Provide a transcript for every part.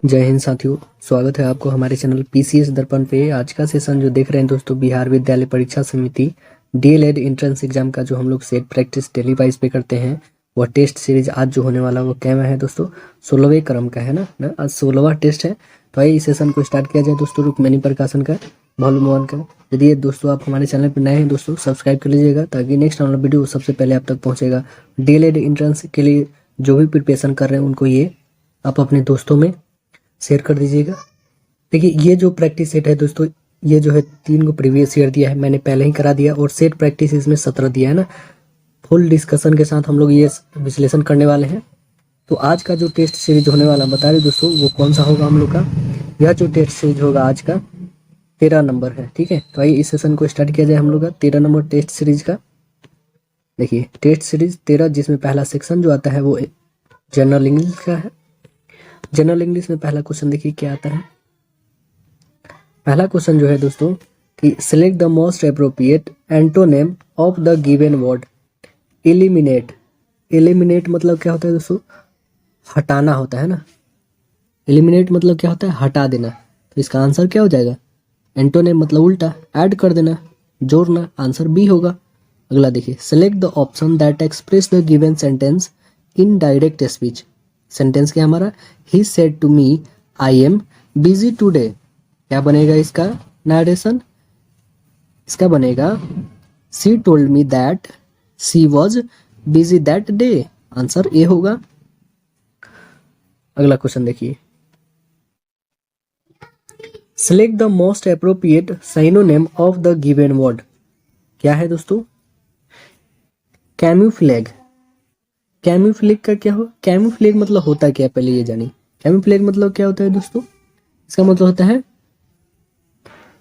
जय हिंद साथियों, स्वागत है आपको हमारे चैनल पीसीएस दर्पण पे। आज का सेशन जो देख रहे हैं दोस्तों, बिहार विद्यालय परीक्षा समिति डीएलएड एंट्रेंस एग्जाम का जो हम लोग सेट प्रैक्टिस डेली वाइज पे करते हैं, वह टेस्ट सीरीज आज जो होने वाला वो कैम है दोस्तों, 16वें क्रम का है ना। आज 16वां टेस्ट है। तो आइए इस सेशन को स्टार्ट किया जाए दोस्तों। रुक्मिणी प्रकाशन का वॉल्यूम 1 का। यदि दोस्तों आप हमारे चैनल पर नए हैं दोस्तों, सब्सक्राइब कर लीजिएगा ताकि नेक्स्ट आने वाला वीडियो सबसे पहले आप तक पहुंचेगा। डीएलएड एंट्रेंस के लिए जो भी प्रिपरेशन कर रहे हैं उनको ये आप अपने दोस्तों में शेयर कर दीजिएगा। देखिए, ये जो प्रैक्टिस सेट है दोस्तों, ये जो है 3 को प्रीवियस ईयर दिया है, मैंने पहले ही करा दिया, और सेट प्रैक्टिस इसमें 17 दिया है ना। फुल डिस्कशन के साथ हम लोग ये विश्लेषण करने वाले हैं। तो आज का जो टेस्ट सीरीज होने वाला बता रहे दोस्तों, वो कौन सा होगा हम लोग का। यह जो टेस्ट सीरीज होगा आज का 13 नंबर है, ठीक है। तो आइए इस सेशन को स्टार्ट किया जाए हम लोग का 13 नंबर टेस्ट सीरीज का। देखिए, टेस्ट सीरीज 13, जिसमें पहला सेक्शन जो आता है वो जनरल इंग्लिश का है। जनरल इंग्लिश में पहला क्वेश्चन देखिए क्या आता है। पहला क्वेश्चन जो है दोस्तों कि select the most appropriate antonym of the given word. Eliminate. Eliminate मतलब क्या होता है दोस्तों, हटाना होता है ना। एलिमिनेट मतलब क्या होता है, हटा देना। तो इसका आंसर क्या हो जाएगा, एंटोनेम मतलब उल्टा, ऐड कर देना, जोड़ना। आंसर बी होगा। अगला देखिए, select the option that express the given sentence in direct speech. Sentence क्या हमारा, he said to me I am busy today. क्या बनेगा इसका नरेशन, इसका बनेगा she told me that she was busy that day. Answer A होगा। अगला question देखिए, select the most appropriate synonym of the given word. क्या है दोस्तों, कैम्यूफ्लेग। कैम्यूफ्लेग का क्या हो, कैम्यूफ्लेग मतलब होता क्या है पहले ये जानिए। कैम्यूफ्लेग मतलब क्या होता है दोस्तों, इसका मतलब होता है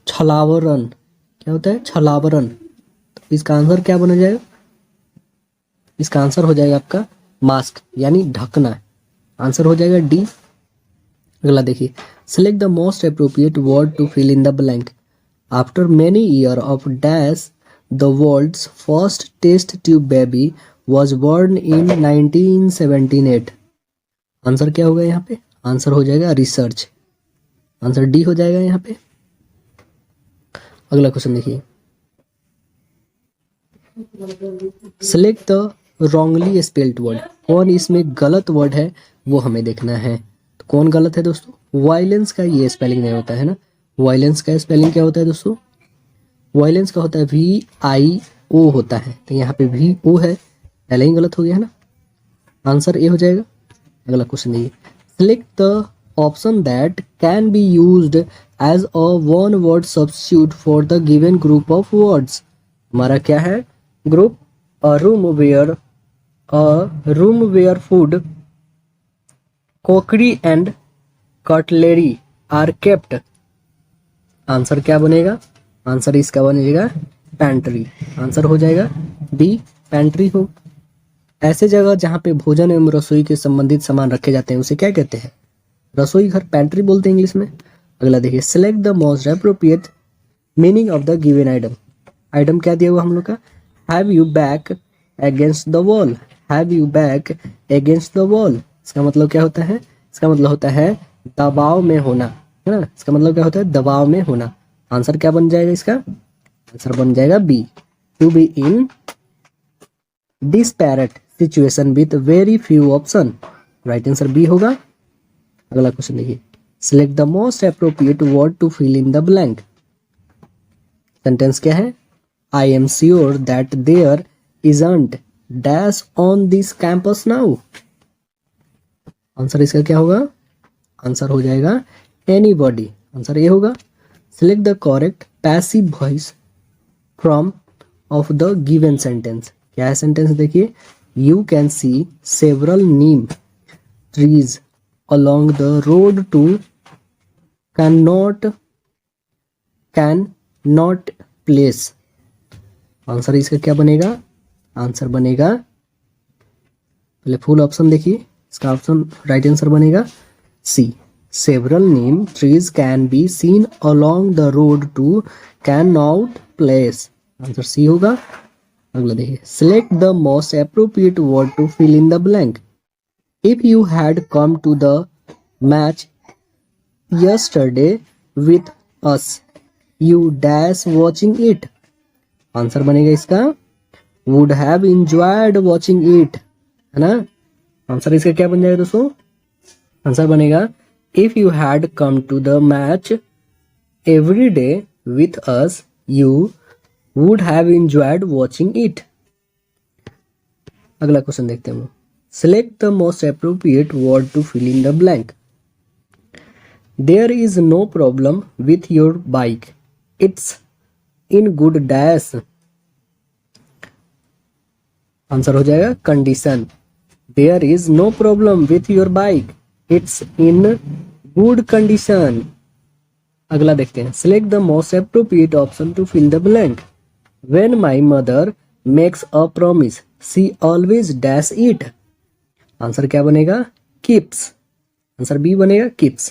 छलावरण। क्या होता है, छलावरण। तो इसका आंसर क्या बना जाएगा, इसका आंसर हो जाएगा आपका मास्क, यानी ढकना। आंसर हो जाएगा डी। अगला देखिए, select the most appropriate word to fill in the blank. After many year of dash the world's first test tube baby was born in 1978। Answer क्या होगा यहाँ पे, आंसर हो जाएगा रिसर्च। आंसर डी हो जाएगा यहाँ पे। अगला क्वेश्चन देखिए, select the wrongly spelled word. कौन इसमें गलत वर्ड है वो हमें देखना है। तो कौन गलत है दोस्तों, वायलेंस का ये स्पेलिंग नहीं होता है ना। वायलेंस का स्पेलिंग क्या होता है दोस्तों, वायलेंस का होता है VIO होता है। तो यहाँ पे VO है, पहले ही गलत हो गया है ना। आंसर ए हो जाएगा। अगला क्वेश्चन देखिए, select the option that can be used as a one word substitute for the given group of words. हमारा क्या है group, a room where food cookery and cutlery are kept. Answer क्या बनेगा, answer इसका बनेगा pantry. Answer हो जाएगा B, pantry हो। ऐसे जगह जहाँ पे भोजन एवं रसोई के संबंधित सामान रखे जाते हैं उसे क्या कहते हैं, रसोई घर, पैंट्री बोलते हैं इंग्लिश में। अगला देखिए, select the most appropriate meaning of the given item. Item क्या दिया हुआ हम लोग का, have you back against the wall. Have you back against the wall, इसका मतलब क्या होता है, इसका मतलब होता है दबाव में होना, है ना। इसका मतलब क्या होता है, दबाव में होना। आंसर क्या बन जाएगा इसका, आंसर बन जाएगा B, to be in disparate situation with very few option। Right answer B होगा। अगला क्वेश्चन देखिए, select the most appropriate word to fill in the blank. Sentence क्या है, I am sure that there isn't dash on this campus now. Answer इसका क्या होगा, answer हो जाएगा एनीबॉडी। आंसर ए होगा। Select the correct passive voice from of the given sentence. क्या है सेंटेंस देखिए, you can see several neem trees along the road to can not place. Answer इसका क्या बनेगा, आंसर बनेगा, पहले फुल ऑप्शन देखिए, इसका ऑप्शन राइट आंसर बनेगा C, several neem trees can be seen along the road to can not place. Answer C होगा। अगला देखिए, select the most appropriate word to fill in the blank. If you had come to the match yesterday with us. You dash watching it. Answer बनेगा इसका would have enjoyed watching it, है ना। Answer इसका क्या बन जाएगा दोस्तों? Answer बनेगा if you had come to the match every day with us, you would have enjoyed watching it. अगला क्वेश्चन देखते हैं हम। Select the most appropriate word to fill in the blank. There is no problem with your bike. It's in good dash. Answer हो जाएगा condition. There is no problem with your bike. It's in good condition. अगला देखते हैं। Select the most appropriate option to fill the blank. When my mother makes a promise, she always dash it. Answer क्या बनेगा? keeps. Answer B बनेगा keeps.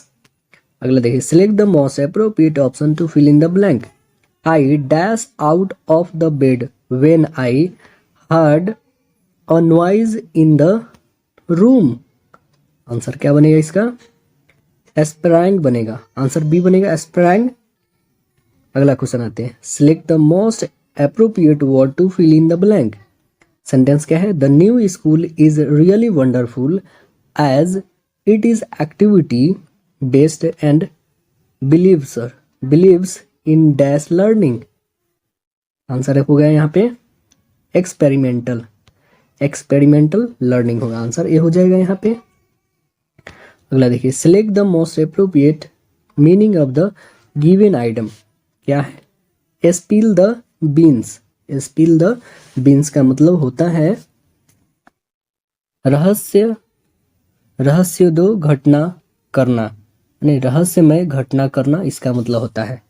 अगला देखिए। Select the most appropriate option to fill in the blank. I dash out of the bed when I heard a noise in the room. Answer क्या बनेगा इसका? sprang बनेगा। Answer B बनेगा sprang. अगला question आते हैं। Select the most appropriate word to fill in the blank. Sentence क्या है? The new school is really wonderful as it is activity based and believes in dash learning. Answer हो गया यहाँ पे एक्सपेरिमेंटल लर्निंग होगा। Answer A हो जाएगा यहाँ पे। अगला देखिए। Select the most appropriate meaning of the given item. क्या है? Spill the beans. Spill the beans का मतलब होता है रहस्य दो घटना करना, नहीं रहस्यमय घटना करना, इसका मतलब होता है।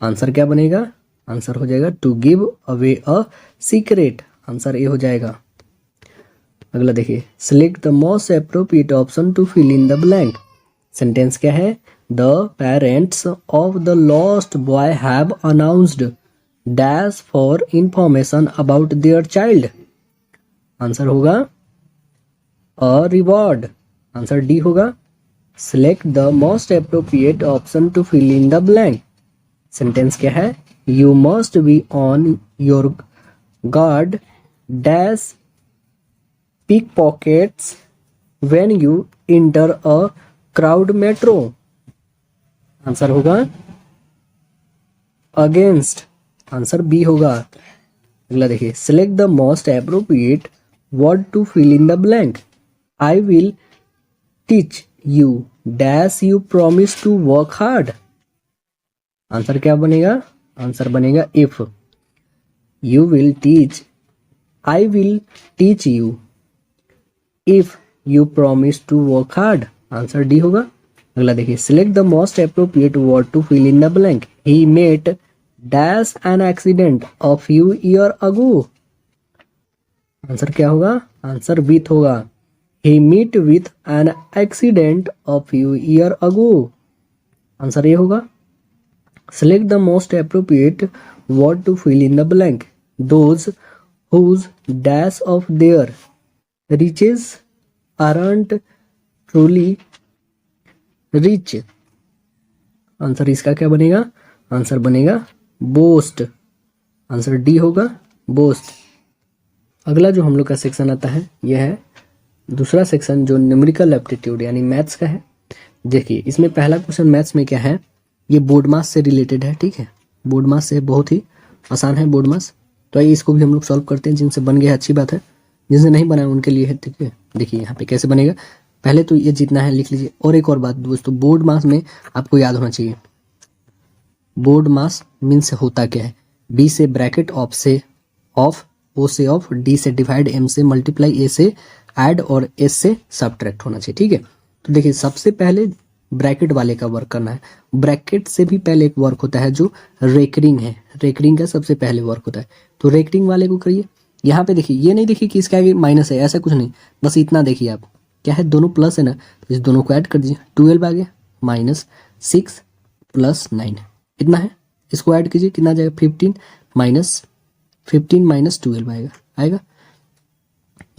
आंसर क्या बनेगा? आंसर हो जाएगा to give away a secret. Answer A हो जाएगा। अगला देखिए। Select the most appropriate option to fill in the blank. Sentence क्या है? The parents of the lost boy have announced dash for information about their child. Answer होगा a reward. Answer D होगा। Select the most appropriate option to fill in the blank. Sentence क्या है? You must be on your guard dash pickpockets when you enter a crowd metro. Answer होगा against. Answer B होगा। अगला देखिए। Select the most appropriate word to fill in the blank. I will teach you dash you promise to work hard. Answer क्या बनेगा? Answer बनेगा if. You will teach. I will teach you if you promise to work hard. Answer D होगा। अगला देखिए। Select the most appropriate word to fill in the blank. He met dash an accident a few years ago. Answer क्या होगा? Answer with होगा। He met with an accident a few years ago. Answer ये होगा। Select the most appropriate word to fill in the blank. Those whose dash of their riches aren't truly rich. Answer इसका क्या बनेगा? Answer बनेगा boast. Answer D होगा boast. अगला जो हम लोग का सेक्शन आता है यह है दूसरा सेक्शन जो न्यूमेरिकल एप्टीट्यूड यानी मैथ्स का है। देखिए इसमें पहला क्वेश्चन मैथ्स में क्या है? ये बोर्ड मास से रिलेटेड है। ठीक है, बोर्ड मास से बहुत ही आसान है बोर्ड मास। तो आइए इसको भी हम लोग सॉल्व करते हैं। जिनसे बन गया अच्छी बात है, जिनसे नहीं बना उनके लिए है। ठीक है, देखिए यहाँ पे कैसे बनेगा। पहले तो ये जितना है लिख लीजिए। और एक और बात दोस्तों, बोर्ड मास में आपको याद होना चाहिए बोर्ड मास मीन्स होता क्या है। बी से ब्रैकेट, ऑफ से ऑफ, ओ से ऑफ, डी से डिवाइड, एम से मल्टीप्लाई, ए से ऐड और एस से सब्ट्रैक्ट होना चाहिए। ठीक है, तो देखिए सबसे पहले ब्रैकेट वाले का वर्क करना है। ब्रैकेट से भी पहले एक वर्क होता है जो रेकरिंग है। रेकरिंग का सबसे पहले वर्क होता है, तो रेकरिंग वाले को करिए। यहाँ पे देखिए, ये नहीं देखिए कि इसका आगे माइनस है, ऐसा कुछ नहीं, बस इतना देखिए आप क्या है, दोनों प्लस है ना, तो इस दोनों को ऐड कर दीजिए। 12 आ गया माइनस 6 प्लस 9 इतना है, इसको ऐड कीजिए, कितना जाएगा 15 माइनस 12 आएगा।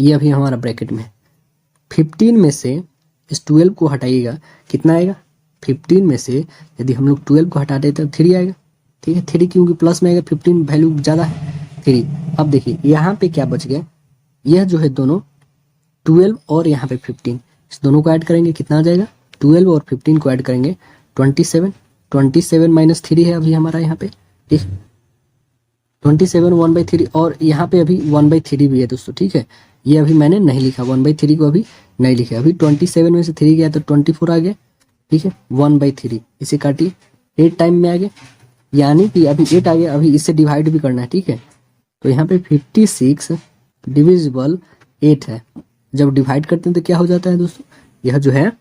ये अभी हमारा ब्रैकेट में 15 में से इस 12 को हटाइएगा, कितना आएगा 15 में से यदि हम लोग 12 को हटा देते तो 3 आएगा। ठीक है, 3 क्योंकि प्लस में आएगा, 15 वैल्यू ज़्यादा है 3। अब देखिए यहाँ पे क्या बच गया, यह जो है दोनों 12 और यहाँ पे 15, इस दोनों को ऐड करेंगे कितना आ जाएगा, 12 और 15 को ऐड करेंगे 27। 27 माइनस 3 है अभी हमारा यहाँ पे, ठीक, 27 1/3 और यहाँ पे अभी 1/3 भी है दोस्तों। ठीक है, ये अभी मैंने नहीं लिखा, 1/3 को अभी नहीं लिखा। अभी 27 में से 3 गया तो 24 आ गया। ठीक है, 1/3 इसे काटिए, 8 टाइम में आ गया, यानी कि अभी 8 आ गया, अभी इससे डिवाइड भी करना है। ठीक है, तो यहाँ पे 56 डिविजिबल 8 है। जब डिवाइड करते हैं तो क्या हो जाता है दोस्तों, यह जो है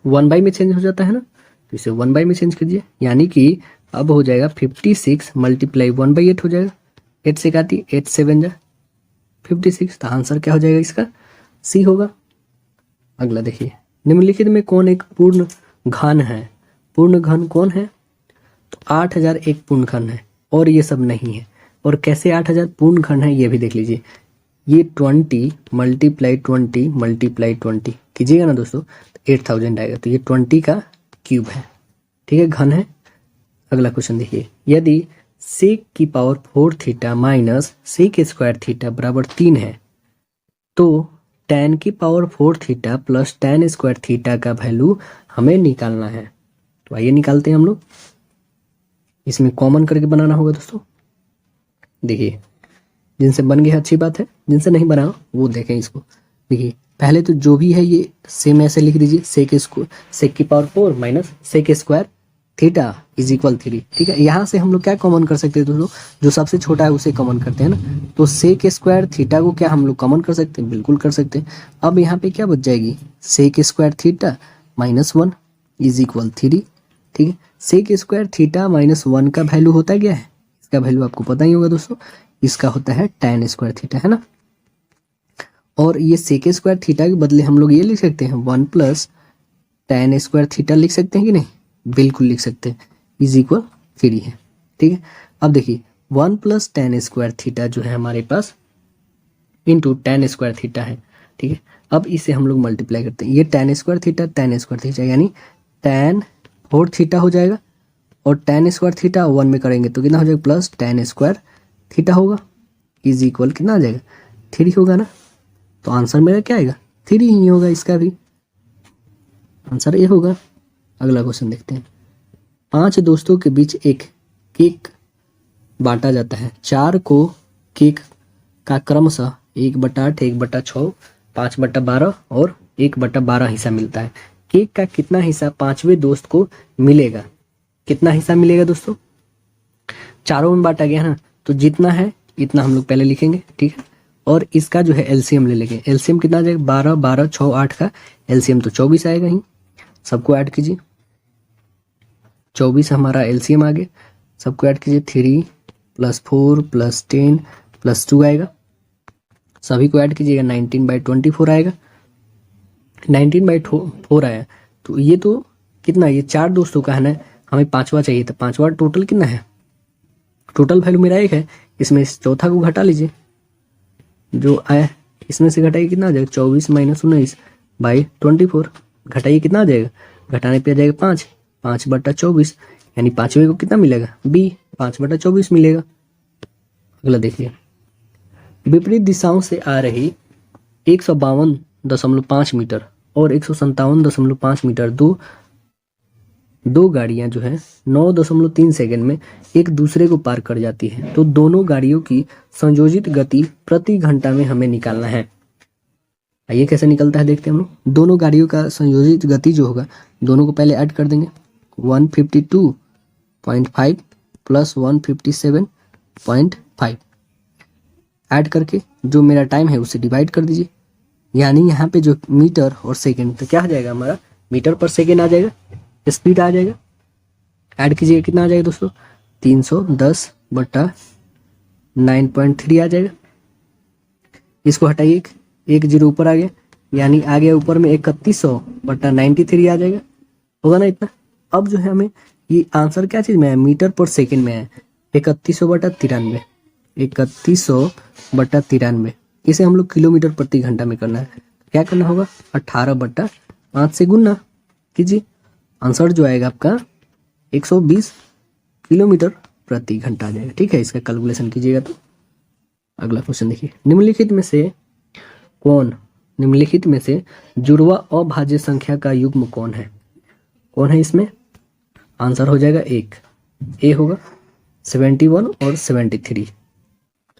1/में चेंज हो जाता है ना, तो इसे 1/में चेंज कीजिए, यानी कि अब हो जाएगा 56 मल्टीप्लाई 1/8 हो जाएगा। 8 से काटिए, 8 7 जा 56, तो आंसर क्या हो जाएगा इसका, सी होगा। अगला देखिए, निम्नलिखित में कौन एक पूर्ण घन है। पूर्ण घन कौन है, तो 8000 एक पूर्ण घन है और ये सब नहीं है। और कैसे 8000 पूर्ण घन है ये भी देख लीजिए, ये 20 मल्टीप्लाई 20 मल्टीप्लाई 20 कीजिएगा ना दोस्तों, तो 8000 आएगा। तो ये 20 का क्यूब है। ठीक है, घन है। अगला क्वेश्चन देखिए, यदि सेक की power 4 theta minus sec square theta बराबर 3 है तो tan की power 4 theta plus tan square theta का वैल्यू हमें निकालना है। तो आइए निकालते हैं हम लोग, इसमें कॉमन करके बनाना होगा दोस्तों। देखिए, जिनसे बन गया अच्छी बात है, जिनसे नहीं बना वो देखें इसको। देखिए, पहले तो जो भी है ये सेम ऐसे लिख दीजिए, सेक की power 4 minus sec square theta is equal 3। ठीक है, यहाँ से हम लोग क्या कॉमन कर सकते हैं दोस्तों, जो सबसे छोटा है उसे कॉमन करते हैं ना, तो सेक स्क्वायर थीटा को क्या हम लोग कॉमन कर सकते हैं, बिल्कुल कर सकते हैं। अब यहाँ पे क्या बच जाएगी, sec square theta minus 1 is equal 3। ठीक है, सेक स्क्वायर थीटा माइनस 1 का वैल्यू होता क्या है, इसका वैल्यू आपको पता ही होगा दोस्तों, इसका होता है tan स्क्वायर थीटा, है ना। और ये सेक स्क्वायर थीटा के बदले हम लोग ये लिख सकते हैं 1 प्लस tan स्क्वायर थीटा लिख सकते हैं कि नहीं, बिल्कुल लिख सकते हैं, इज इक्वल 3 है। ठीक है, अब देखिए 1 प्लस tan स्क्वायर थीटा जो है हमारे पास इंटू tan स्क्वायर थीटा है। ठीक है, अब इसे हम लोग मल्टीप्लाई करते हैं, ये tan स्क्वायर थीटा यानी tan 4 थीटा हो जाएगा, और tan स्क्वायर थीटा 1 में करेंगे तो कितना हो जाएगा, प्लस tan स्क्वायर थीटा होगा, इज इक्वल कितना आ जाएगा, 3 होगा ना। तो आंसर मेरा क्या आएगा, 3 ही होगा, इसका भी आंसर ये होगा। अगला क्वेश्चन देखते हैं, 5 दोस्तों के बीच एक केक बांटा जाता है। 4 को केक का क्रमशः 1/8, 1/6, 5/12 और 1/12 हिस्सा मिलता है। केक का कितना हिस्सा 5वें दोस्त को मिलेगा, कितना हिस्सा मिलेगा दोस्तों, चारों में बांटा गया ना, तो जितना है इतना हम लोग पहले लिखेंगे। ठीक है, और इसका जो है एलसीएम ले लेंगे। एलसीएम कितना आ जाएगा, 12 12 6 8 का एलसीएम तो 24 आएगा ही, सबको ऐड कीजिए, 24 हमारा एलसीएम आ गया, सबको ऐड कीजिए, 3 + 4 + 10 + 2 आएगा, सभी को ऐड कीजिएगा, 19/24 आएगा, 19/4 आया। तो ये तो कितना, ये 4 दोस्तों का है ना, हमें 5वां चाहिए, तो 5वां टोटल कितना है, टोटल वैल्यू मेरा 1 है, इसमें चौथा को घटा लीजिए, जो आया इसमें से घटाइए, कितना आ जाएगा, 24 - 19/24, घटाइए कितना आ जाएगा, घटाने पे आ जाएगा 5, 5/24, यानी 5वें को कितना मिलेगा, बी 5/24 मिलेगा। अगला देखिए, विपरीत दिशाओं से आ रही 152.5 मीटर और 157.5 मीटर दो गाड़ियां जो है 9.3 सेकंड में एक दूसरे को पार कर जाती है, तो दोनों गाड़ियों की संयोजित गति प्रति घंटा में हमें निकालना है। आइए कैसे निकलता है देखते हैं हम लोग। दोनों गाड़ियों का संयोजित गति जो होगा, दोनों को पहले ऐड कर देंगे, 152.5 + 157.5 ऐड करके जो मेरा टाइम है उसे डिवाइड कर दीजिए, यानी यहाँ पे जो मीटर और सेकेंड, तो क्या आ जाएगा हमारा, मीटर पर सेकेंड आ जाएगा, स्पीड आ जाएगा, ऐड कीजिएगा कितना आ जाएगा दोस्तों, 310/9.3 आ जाएगा। इसको हटाइए, 1 0 ऊपर आ गया, यानी आ गया ऊपर में 3100/93 आ जाएगा, होगा ना इतना। अब जो है हमें ये आंसर क्या चीज़ में है, मीटर पर सेकेंड में है, 3100/93, 3100/93, इसे हम लोग किलोमीटर प्रति घंटा में करना है। क्या करना होगा, 18/5 से गुणना कीजिए, आंसर जो आएगा आपका 120 किलोमीटर प्रति घंटा आ जाएगा। ठीक है, इसका कैलकुलेशन कीजिएगा। तो अगला क्वेश्चन देखिए, निम्नलिखित में से जुड़वा अभाज्य संख्या का युग्म कौन है? कौन है इसमें? आंसर हो जाएगा एक, ए होगा 71 और 73।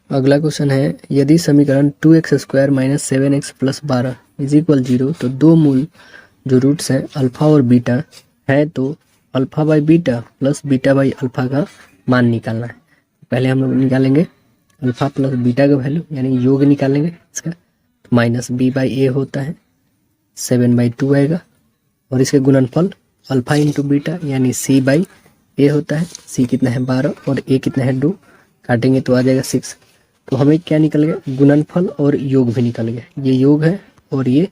अगला क्वेश्चन है, यदि समीकरण 2x² - 7x + 12 = 0 तो दो मूल जो रूट्स हैं अल्फा और बीटा है, तो alpha by beta plus beta by alpha का मान निकालना है। पहले हम लोग निकालेंगे अल्फा प्लस बीटा का वैल्यू, यानी योग निकालेंगे इसका, माइनस बी बाई ए होता है 7/2 आएगा, और इसके गुणनफल अल्फा इंटू बीटा यानी सी बाई ए होता है। सी कितना है 12 और ए कितना है 2, काटेंगे तो आ जाएगा 6। तो हमें क्या निकल गया? गुणनफल और योग भी निकल गया। ये योग है और ये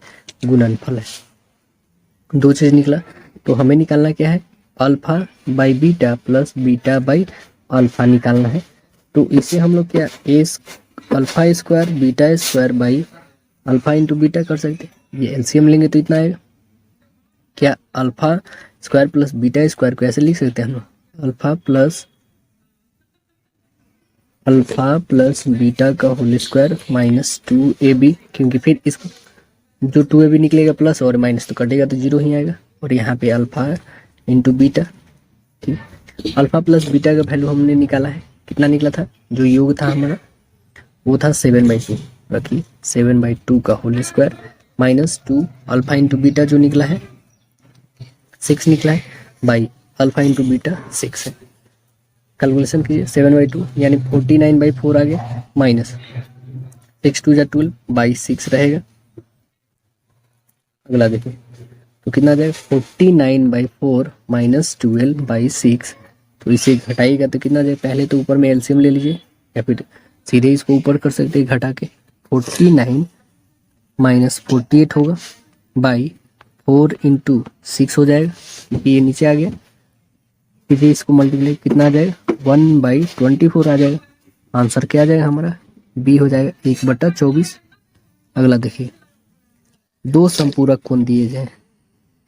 गुणनफल है, दो चीज निकला। तो हमें निकालना क्या है? Alpha by beta plus beta by alpha निकालना है। तो इसे हम लोग क्या alpha square beta square by alpha into beta कर सकते हैं। ये एलसीएम लेंगे तो इतना आएगा। क्या alpha square plus beta square को ऐसे लिख सकते हैं हम लोग, अल्फा प्लस बीटा का होल स्क्वायर माइनस 2ab, क्योंकि फिर इसको जो 2ab निकलेगा प्लस और माइनस तो कटेगा तो 0 ही आएगा, और यहाँ पे अल्फा इंटू बीटा। ठीक, अल्फा प्लस बीटा का वैल्यू हमने निकाला है, कितना निकला था? जो योग था हमारा वो था 7/2, रखिए 7/2 का whole square minus 2 alpha into beta जो निकला है 6 निकला है, बाई अल्फा इंटू बीटा 6 है। कैलकुलेशन कीजिए 7/2 यानी 49/4 आ गया, माइनस 6 2 12 बाई 6 रहेगा। अगला देखिए तो कितना आ जाएगा? 49/4 माइनस 12/6। तो इसे घटाइएगा तो कितना आ जाएगा? पहले तो ऊपर में एलसीएम ले लीजिए या फिर सीधे इसको ऊपर कर सकते हैं घटा के। 49 माइनस 48 होगा बाई 4 इंटू 6 हो जाएगा, क्योंकि ये नीचे आ गया। फिर इसको मल्टीप्लाई कितना आ जाएगा? 1/24 आ जाएगा। आंसर क्या आ जाएगा हमारा? बी हो जाएगा 1/24। अगला देखिए, दो समपूरक कोण दिए जाए,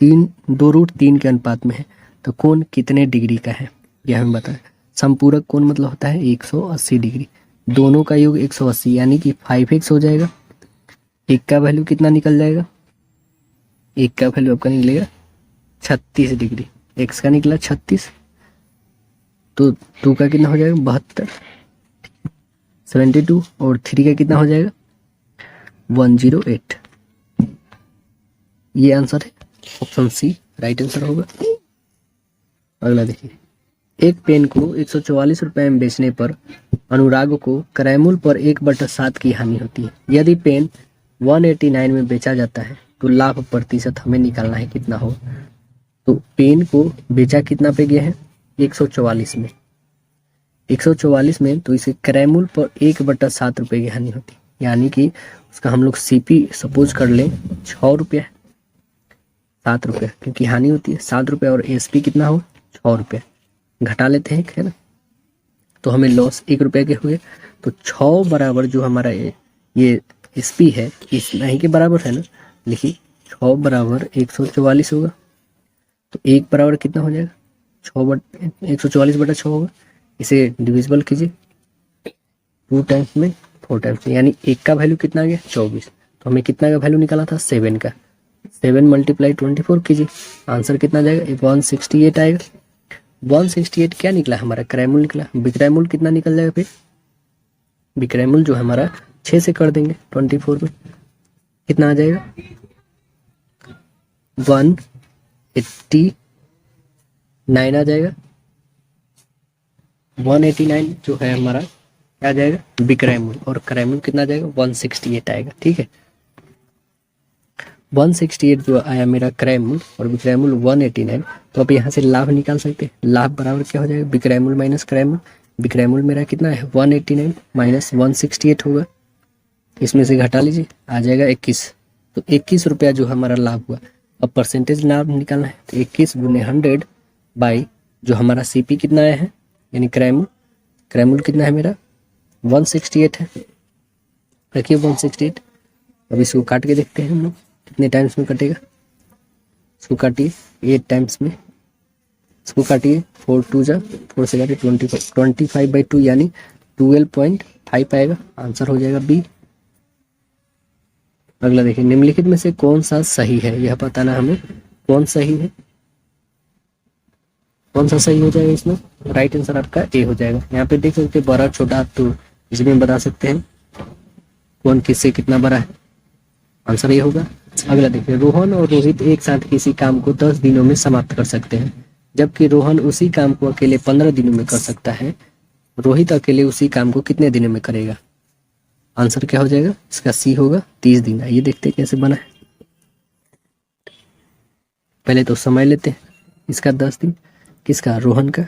2√3 के अनुपात में है, तो कोण कितने डिग्री का है यह हमें बताएं। समपूरक कोण मतलब होता है 180 डिग्री, दोनों का योग 180 यानी कि 5x हो जाएगा। एक का वैल्यू कितना निकल जाएगा? एक का वैल्यू आपका निकलेगा 36 डिग्री, x का निकला 36, तो 2 का कितना हो जाएगा? 72, 72, और 3 का कितना हो जाएगा? 108। ये आंसर है, ऑप्शन सी राइट आंसर होगा। अगला देखिए, एक पेन को 144 रुपए में बेचने पर अनुराग को क्रय मूल्य पर 1/7 की हानि होती है। यदि पेन 189 में बेचा जाता है तो लाभ प्रतिशत हमें निकालना है, कितना हो। तो पेन को बेचा कितना पे गया है? 144 में, 144 में, तो इसे क्रय मूल्य पर 1/7 रुपये की हानि होती है, यानी कि उसका हम लोग सीपी सपोज कर लें 6 रुपया, 7 रुपया, क्योंकि हानि होती है 7 रुपया, और एसपी कितना हो? 6 रुपया, घटा लेते हैं, है ना। तो हमें लॉस 1 रुपये के हुए, तो 6 बराबर जो हमारा ये एसपी है इतना ही के बराबर है ना, लिखिए 6 बराबर 144 होगा, तो 1 बराबर कितना हो जाएगा? 144/6 होगा। इसे डिविजिबल कीजिए 2 टाइम्स में 4 टाइम्स में, यानी 1 का वैल्यू कितना आ गया? 24। तो हमें कितना का वैल्यू निकाला था? 7 का, 7 × 24 कीजिए, आंसर कितना जाएगा? 168 आएगा। 168 क्या निकला हमारा? क्रय मूल्य निकला। विक्रय मूल्य कितना निकल जाएगा? फिर विक्रय मूल्य जो हमारा 6 से कर देंगे 24 में, कितना आ जाएगा? 189 आ जाएगा। 189 जो है हमारा क्या आ जाएगा? विक्रय मूल्य, और क्रय मूल्य कितना आ जाएगा? 168 आएगा। ठीक है, 168 जो आया मेरा क्रय मूल्य और विक्रय मूल्य 189, तो अब यहाँ से लाभ निकाल सकते हैं। लाभ बराबर क्या हो जाएगा? विक्रय मूल्य माइनस क्रय मूल्य। विक्रय मूल्य मेरा कितना है? 189 माइनस 168 होगा, इसमें से घटा लीजिए, आ जाएगा 21। तो 21 रुपया जो हमारा लाभ हुआ। अब परसेंटेज लाभ निकालना है, तो 21 × 100 बाई जो हमारा सीपी कितना आया है, यानी क्रय मूल्य, क्रय मूल्य कितना है मेरा? 168 है, रखिए 168। अब इसको काट के देखते हैं हम लोग कितने टाइम्स में कटेगा। इसको काटिए 8 टाइम्स में, इसको काटिए, 4 से काटिए 25/2 यानी 12.5 आएगा, आंसर हो जाएगा बी। अगला देखिए, निम्नलिखित में से कौन सा सही है, यह बताना हमें कौन सही है, कौन सा सही हो जाएगा इसमें। राइट आंसर आपका ए हो जाएगा। यहाँ पे देख सकते हैं बड़ा छोटा, तो इसमें बता सकते हैं कौन किससे कितना बड़ा है, आंसर ये होगा। अगला देखिए, रोहन और रोहित एक साथ किसी काम को 10 दिनों में समाप्त कर सकते हैं, जबकि रोहन उसी काम को अकेले 15 दिनों में कर सकता है। रोहित अकेले उसी काम को कितने दिनों में करेगा, आंसर क्या हो जाएगा इसका, सी होगा 30 दिन। आइए देखते हैं कैसे बना है। पहले तो समय लेते हैं, इसका 10 दिन, किसका, रोहन का,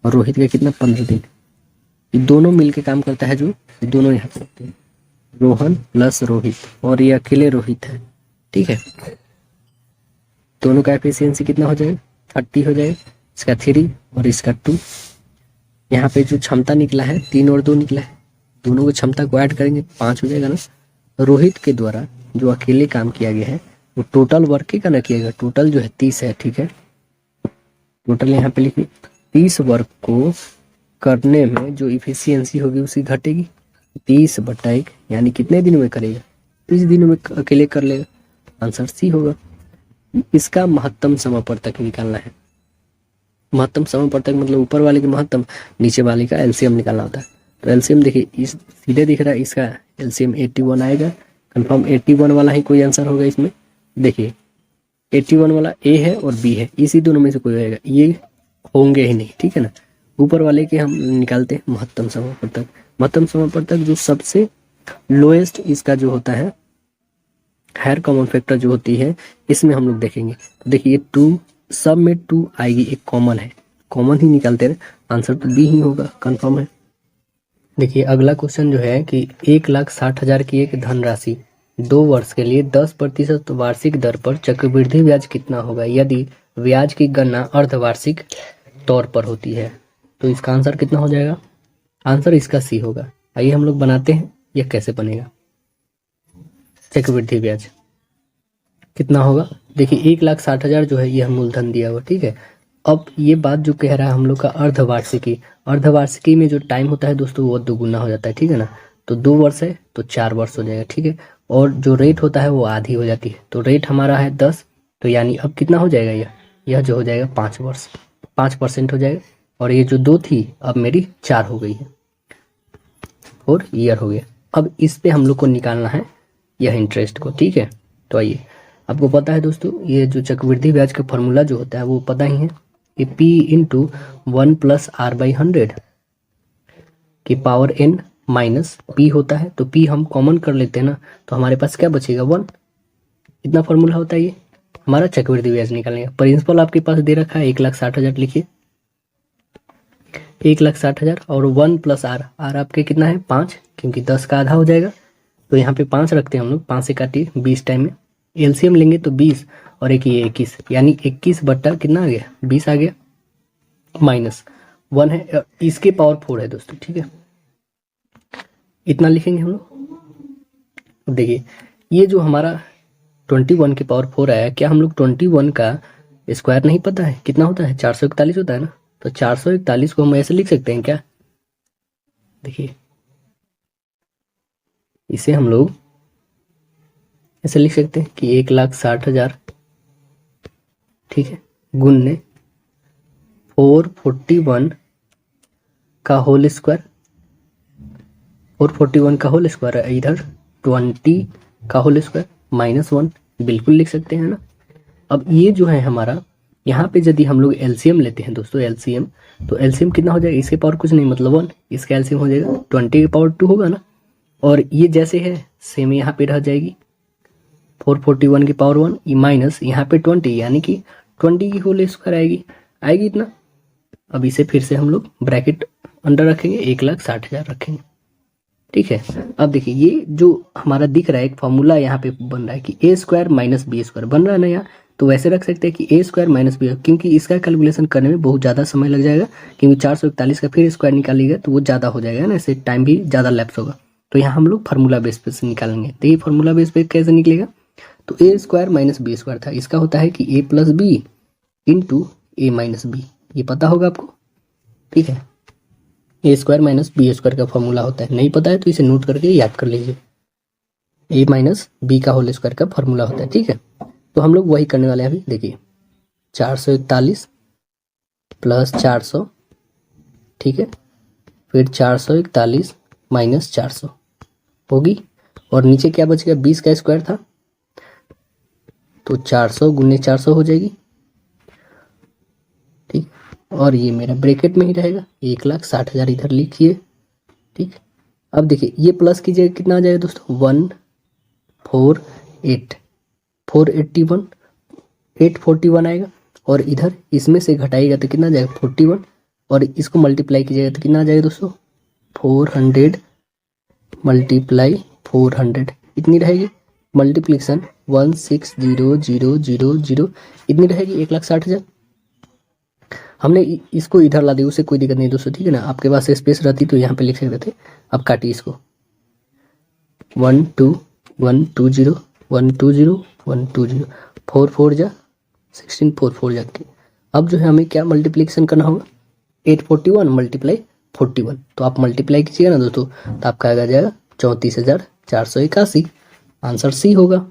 और रोहित का कितना, 15 दिन। ये दोनों मिलके काम करता है, जो दोनों यहाँ करते हैं, रोहन प्लस रोहित, और ये अकेले रोहित है, ठीक है। दोनों का एफिशिएंसी कितना हो जाएगा, 30 हो जाएगा, इसका 3 और इसका 2। यहाँ पे जो क्षमता निकला है 3 और 2 निकला है, दोनों को क्षमता को ऐड करेंगे 5 हो जाएगा ना। रोहित के द्वारा जो अकेले काम किया गया है वो टोटल वर्क का ना किया गया, टोटल जो है 30 है, ठीक है। टोटल यहाँ पे लिखिए, 30 वर्क को करने में जो इफिशियंसी होगी उसकी घटेगी, 30/1 यानी कितने दिनों में करेगा, 30 दिनों में अकेले कर लेगा, आंसर सी होगा। इसका महत्तम समय पर तक निकालना है। महत्तम समय पर तक मतलब ऊपर वाले की महत्तम, नीचे वाले का एलसीएम निकालना होता है। तो एलसीएम देखिए, इस सीधे दिख रहा है, इसका एलसीएम 81 आएगा, कंफर्म 81 वाला ही कोई आंसर होगा इसमें। देखिए 81 वाला ए है और बी है, इसी दोनों में से कोई होगा, ये होंगे ही नहीं, ठीक है ना। ऊपर वाले के हम निकालते हैं महत्तम समय पर तक। महत्तम समय पर तक जो सबसे लोएस्ट इसका जो होता है हायर कॉमन फैक्टर जो होती है, इसमें हम लोग देखेंगे। तो देखिए 2 सब में 2 आएगी, एक कॉमन है, कॉमन ही निकालते रहे, आंसर तो बी ही होगा, कंफर्म है। देखिए अगला क्वेश्चन जो है कि 1,60,000 की एक धनराशि 2 वर्ष के लिए 10% वार्षिक दर पर चक्रवृद्धि ब्याज कितना होगा यदि ब्याज की गणना अर्धवार्षिक तौर पर होती है। तो इसका आंसर कितना हो जाएगा, आंसर इसका सी होगा। आइए हम लोग बनाते हैं, यह कैसे बनेगा। चक्रवृद्धि ब्याज कितना होगा, देखिए 1,60,000 जो है यह मूलधन दिया हुआ, ठीक है। अब ये बात जो कह रहा है हम लोग का अर्धवार्षिकी, अर्धवार्षिकी में जो टाइम होता है दोस्तों वो दोगुना हो जाता है, ठीक है ना। तो 2 वर्ष है तो 4 वर्ष हो जाएगा, ठीक है। और जो रेट होता है वो आधी हो जाती है, तो रेट हमारा है 10, तो यानी अब कितना हो जाएगा, यह जो हो जाएगा 5 वर्ष, 5% हो जाएगा। और ये जो 2 थी अब मेरी 4 हो गई है, 4 ईयर हो गया। अब इस पे हम लोग को निकालना है यह इंटरेस्ट को, ठीक है। तो आइए, आपको पता है दोस्तों ये जो चक्रवृद्धि ब्याज का फॉर्मूला जो होता है वो पता ही है, कि P × 1 + R/100 की पावर n माइनस P होता है। तो P हम कॉमन कर लेते हैं ना, तो हमारे पास क्या बचेगा, 1। इतना फॉर्मूला होता है ये हमारा चक्रवृद्धि ब्याज निकालने का। प्रिंसिपल आपके पास दे रखा है 1,60,000, लिखिए 1,60,000 और 1 + R, R आपके कितना है 5, क्योंकि 10 का आधा हो जाएगा, तो यहाँ पे 5 रखते हैं हम लोग, 5 से काटिए 20 टाइम में, एलसीएम लेंगे तो 20 और एक ये 21, यानी 21 बट्टा कितना आ गया, 20 आ गया, माइनस 1 है, इसके पावर 4 है दोस्तों, ठीक है। इतना लिखेंगे हम लोग। अब देखिए ये जो हमारा 21 की पावर 4 आया, क्या हम लोग 21 का स्क्वायर नहीं पता है कितना होता है, 441 होता है ना। तो 441 को हम ऐसे लिख सकते हैं क्या, देखिए इसे हम लोग ऐसे लिख सकते हैं कि 1,60,000, ठीक है, गुणने 441 का होल स्क्वायर, 441 का होल स्क्वायर है इधर 20 का होल स्क्वायर -1, बिल्कुल लिख सकते हैं ना। अब ये जो है हमारा, यहाँ पे यदि हम लोग एलसीएम लेते हैं दोस्तों, एलसीएम, तो एलसीएम कितना हो जाएगा, इसके पावर कुछ नहीं मतलब 1, इसका एलसीएम हो जाएगा 20 की पावर 2 होगा ना। और ये जैसे है सेम यहाँ पे रह जाएगी 441 की पावर 1 माइनस यहाँ पे 20, यानी कि 20 की होल स्क्वायर आएगी इतना। अब इसे फिर से हम लोग ब्रैकेट अंडर रखेंगे, 1,60,000 रखेंगे, ठीक है। अब देखिए ये जो हमारा दिख रहा है एक फॉर्मूला यहाँ पे बन रहा है कि a² - b² बन रहा है ना यहाँ, तो वैसे रख सकते हैं कि a² - b, क्योंकि इसका कैलकुलेशन करने में बहुत ज़्यादा समय लग जाएगा, क्योंकि 441 का फिर स्क्वायर निकालिएगा तो वो ज़्यादा हो जाएगा ना, इससे टाइम भी ज़्यादा लैप्स होगा। तो यहाँ हम लोग फार्मूला बेस पे से निकालेंगे। तो ये फार्मूला बेस पे कैसे निकलेगा, तो a² - b² था, इसका होता है कि a + b × A minus B, ये पता होगा आपको, ठीक है। A square minus B square का फॉर्मूला होता है, नहीं पता है तो इसे नोट करके याद कर लीजिए। ए माइनस बी का होल स्क्वायर का फॉर्मूला होता है, ठीक है। तो हम लोग वही करने वाले हैं अभी। देखिए 441 प्लस 400, ठीक है, फिर 441 माइनस 400 होगी, और नीचे क्या बच गया, 20 का स्क्वायर था, तो 400 गुने 400 हो जाएगी, ठीक। और ये मेरा ब्रैकेट में ही रहेगा, 1,60,000 इधर लिखिए, ठीक। अब देखिए ये प्लस कीजिएगा, कितना आ जाएगा दोस्तों, 148 481 841 आएगा, और इधर इसमें से घटाएगा तो कितना आ जाएगा 41, और इसको मल्टीप्लाई कीजिएगा तो कितना आ जाएगा दोस्तों 400 मल्टीप्लाई 400, इतनी रहेगी। मल्टीप्लिकेशन 160000 इतनी रहेगी, 1,60,000। हमने इसको इधर ला दिया, उससे कोई दिक्कत नहीं दोस्तों, ठीक है ना। आपके पास स्पेस रहती तो यहाँ पे लिख सकते थे। अब काटिए इसको, 12120 120 120 4 4 जा 16 4 4 जा के। अब जो है हमें क्या मल्टीप्लिकेशन करना होगा, 841 मल्टीप्लाई 41, तो आप मल्टीप्लाई कीजिएगा ना दोस्तों, तो आपका आ जाएगा 34,481। आंसर सी होगा।